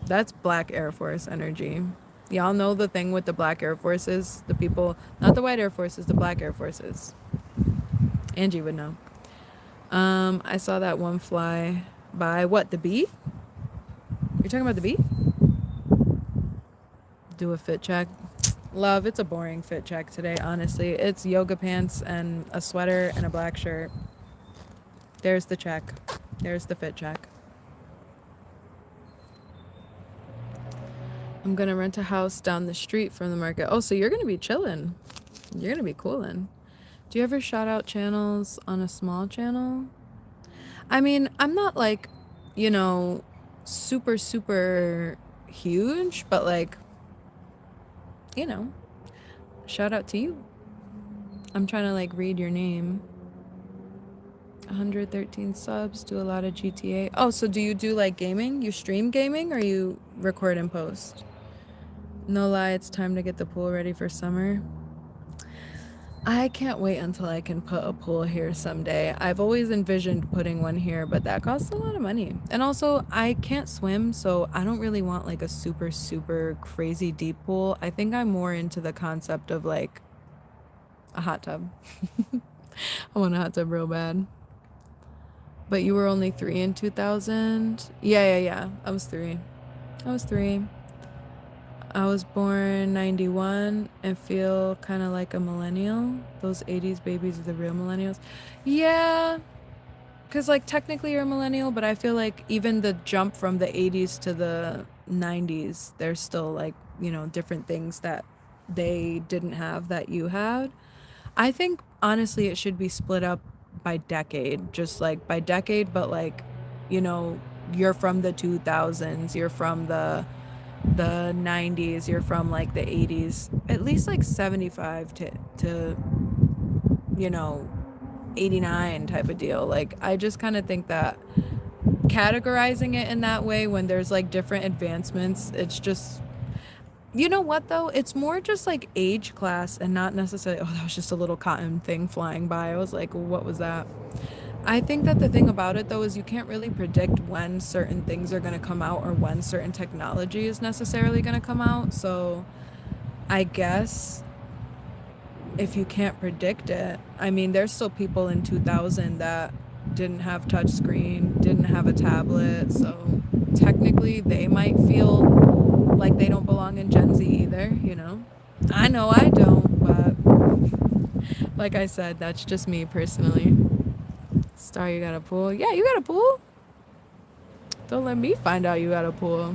That's black Air Force energy. Y'all know the thing with the black Air Forces? The people, not the white Air Forces, the black Air Forces. Angie would know. I saw that one fly by, what, the bee? You're talking about the bee? Do a fit check. Love, it's a boring fit check today, honestly. It's yoga pants and a sweater and a black shirt. There's the check. There's the fit check. I'm going to rent a house down the street from the market. Oh, so you're going to be chilling. You're going to be coolin'. Do you ever shout out channels on a small channel? I mean, I'm not like, you know, super, super huge, but like, you know, shout out to you. I'm trying to like read your name. 113 subs, do a lot of GTA. Oh, so do you do like gaming? You stream gaming or you record and post? No lie, it's time to get the pool ready for summer. I can't wait until I can put a pool here someday. I've always envisioned putting one here, but that costs a lot of money. And also, I can't swim, so I don't really want like a super, super crazy deep pool. I think I'm more into the concept of like a hot tub. I want a hot tub real bad. But you were only 3 in 2000? Yeah. I was 3. I was born 91 and feel kind of like a millennial. Those 80s babies are the real millennials. Yeah, because like technically you're a millennial, but I feel like even the jump from the 80s to the 90s, there's still like, you know, different things that they didn't have that you had. I think honestly it should be split up by decade, just like by decade, but like, you know, you're from the 2000s, you're from the 90s, you're from like the 80s, at least like 75 to you know 89 type of deal. Like I just kind of think that categorizing it in that way when there's like different advancements, it's just, you know what though, it's more just like age class and not necessarily, oh, that was just a little cotton thing flying by. I was like, what was that? I think that the thing about it though is you can't really predict when certain things are going to come out or when certain technology is necessarily going to come out. So I guess if you can't predict it, I mean, there's still people in 2000 that didn't have touchscreen, didn't have a tablet. So technically they might feel like they don't belong in Gen Z either, you know? I know I don't, but like I said, that's just me personally. Star, you got a pool? Yeah, you got a pool? Don't let me find out you got a pool.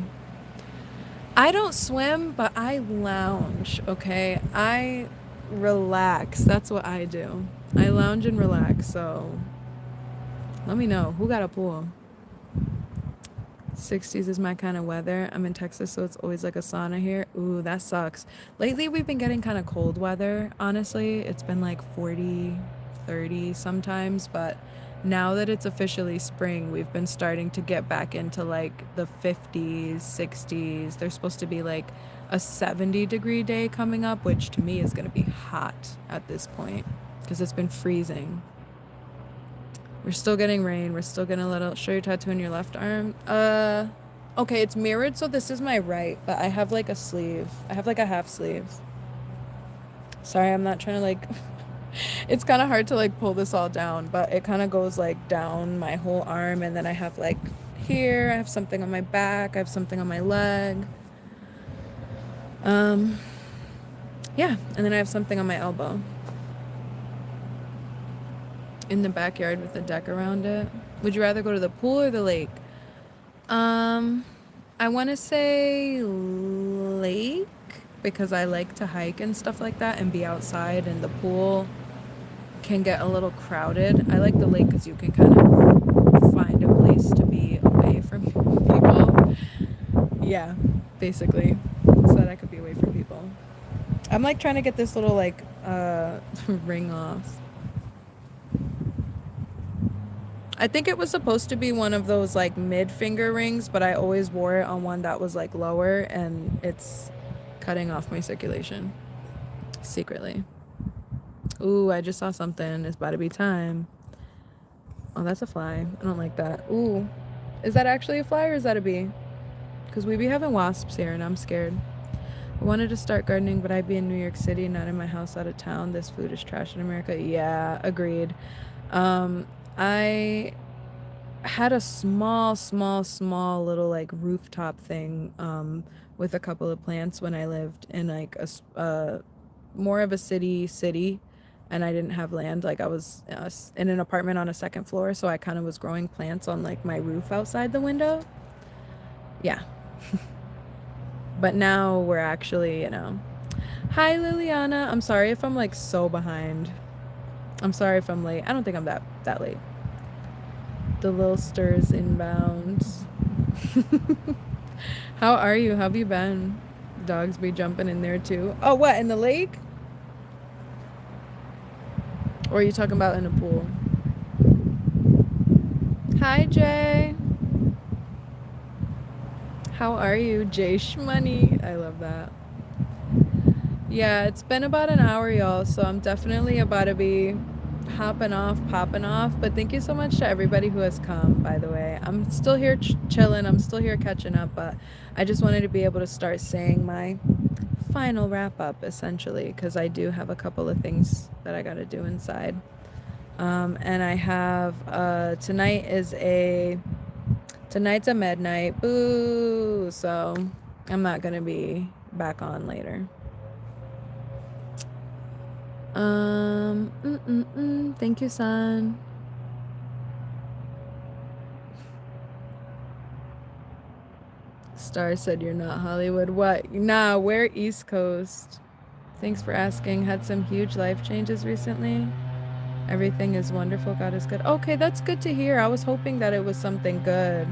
I don't swim, but I lounge, okay? I relax. That's what I do. I lounge and relax, so let me know. Who got a pool? 60s is my kind of weather. I'm in Texas, so it's always like a sauna here. Ooh, that sucks. Lately, we've been getting kind of cold weather, honestly. It's been like 40, 30 sometimes, but now that it's officially spring, we've been starting to get back into like the 50s, 60s. There's supposed to be like a 70-degree day coming up, which to me is going to be hot at this point because it's been freezing. We're still getting rain. We're still getting a little. Show your tattoo on your left arm. Okay, it's mirrored, so this is my right, but I have like a sleeve. I have like a half sleeve. Sorry, I'm not trying to like. It's kind of hard to like pull this all down, but it kind of goes like down my whole arm, and then I have like here, I have something on my back, I have something on my leg. Yeah, and then I have something on my elbow. In the backyard with a deck around it. Would you rather go to the pool or the lake? I want to say lake because I like to hike and stuff like that and be outside, and the pool can get a little crowded. I like the lake because you can kind of find a place to be away from people. Yeah, basically, so that I could be away from people. I'm like trying to get this little like ring off. I think it was supposed to be one of those like mid finger rings, but I always wore it on one that was like lower, and it's cutting off my circulation secretly. Ooh, I just saw something. It's about to be time. Oh, that's a fly. I don't like that. Ooh, is that actually a fly or is that a bee? Because we be having wasps here and I'm scared. I wanted to start gardening, but I'd be in New York City, not in my house out of town. This food is trash in America. Yeah, agreed. I had a small little like rooftop thing with a couple of plants when I lived in like more of a city, and I didn't have land. Like I was in an apartment on a second floor, so I kind of was growing plants on like my roof outside the window. Yeah. But now we're actually, Hi Liliana. I'm sorry if I'm like so behind. I'm sorry if I'm late. I don't think I'm that late. The little stirs inbound. How are you? How have you been? Dogs be jumping in there too. Oh, what, in the lake? Or are you talking about in a pool? Hi, Jay. How are you? Jay Shmoney. I love that. Yeah, it's been about an hour, y'all, so I'm definitely about to be popping off. But thank you so much to everybody who has come, by the way. I'm still here chilling. I'm still here catching up, but I just wanted to be able to start saying my final wrap up, essentially, because I do have a couple of things that I got to do inside. And I have, tonight's a med night. Boo! So I'm not going to be back on later. Thank you, son. Star said you're not Hollywood. What? Nah, we're East Coast. Thanks for asking. Had some huge life changes recently. Everything is wonderful. God is good. Okay, that's good to hear. I was hoping that it was something good,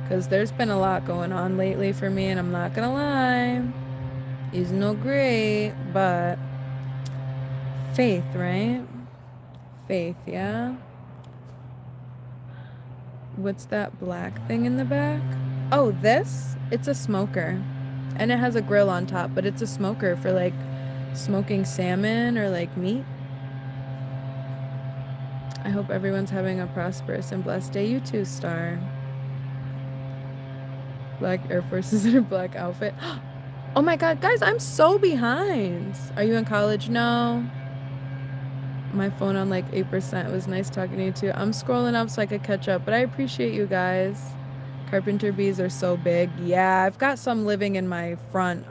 because there's been a lot going on lately for me, and I'm not gonna lie, it's no great, but faith, right? Faith, yeah? What's that black thing in the back? Oh, this? It's a smoker. And it has a grill on top, but it's a smoker for like smoking salmon or like meat. I hope everyone's having a prosperous and blessed day. You too, Star. Black Air Forces in a black outfit. Oh my god, guys, I'm so behind. Are you in college? No. My phone on like 8%. It was nice talking to you too. I'm scrolling up so I could catch up, but I appreciate you guys. Carpenter bees are so big. Yeah, I've got some living in my front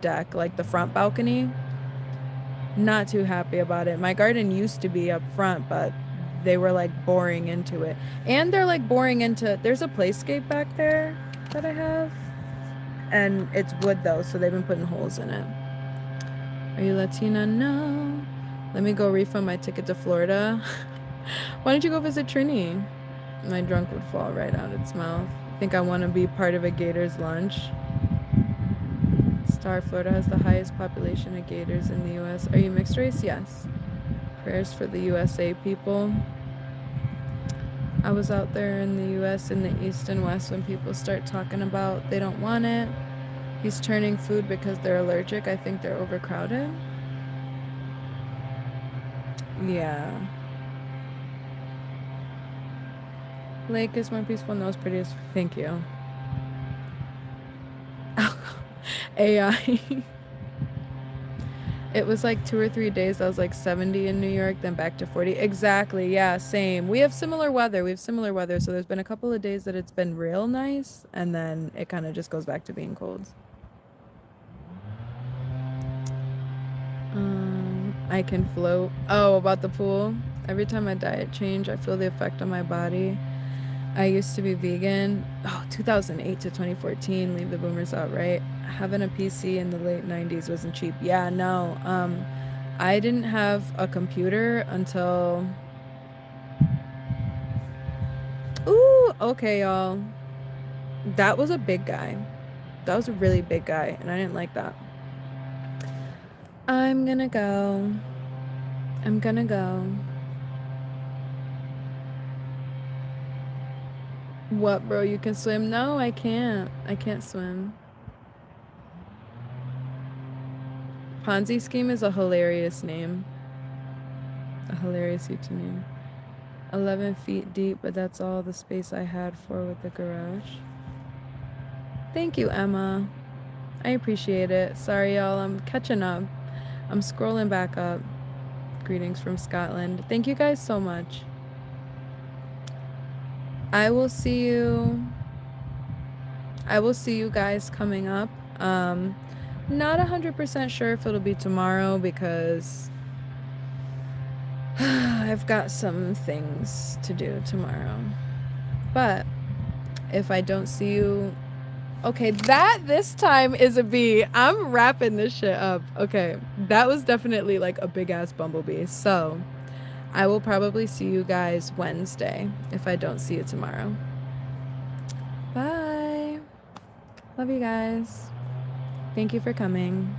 deck, like the front balcony. Not too happy about it. My garden used to be up front, but they were like boring into it. And they're like boring into, there's a playscape back there that I have. And it's wood though, so they've been putting holes in it. Are you Latina? No. Let me go refund my ticket to Florida. Why don't you go visit Trini? My drunk would fall right out its mouth. I think I want to be part of a gator's lunch. Star, Florida has the highest population of gators in the U.S. Are you mixed race? Yes. Prayers for the USA people. I was out there in the U.S. in the East and West when people start talking about they don't want it. He's turning food because they're allergic. I think they're overcrowded. Yeah. Lake is more peaceful, nose prettiest. Thank you. AI. It was like 2 or 3 days. I was like 70 in New York, then back to 40. Exactly. Yeah, same. We have similar weather. So there's been a couple of days that it's been real nice, and then it kind of just goes back to being cold. I can float. Oh, about the pool. Every time I diet change, I feel the effect on my body. I used to be vegan. Oh, 2008 to 2014. Leave the boomers out, right? Having a PC in the late 90s wasn't cheap. Yeah, no. I didn't have a computer until... Ooh, okay, y'all. That was a big guy. That was a really big guy, and I didn't like that. I'm gonna go. I'm gonna go. What, bro? You can swim? No, I can't. I can't swim. Ponzi scheme is a hilarious name. A hilarious YouTube name. 11 feet deep, but that's all the space I had for with the garage. Thank you, Emma. I appreciate it. Sorry, y'all. I'm catching up. I'm scrolling back up. Greetings from Scotland. Thank you guys so much. I will see you guys coming up. Not 100% sure if it'll be tomorrow because I've got some things to do tomorrow. But if I don't see you, okay, that this time is a bee. I'm wrapping this shit up. Okay, that was definitely like a big ass bumblebee. So I will probably see you guys Wednesday if I don't see you tomorrow. Bye. Love you guys. Thank you for coming.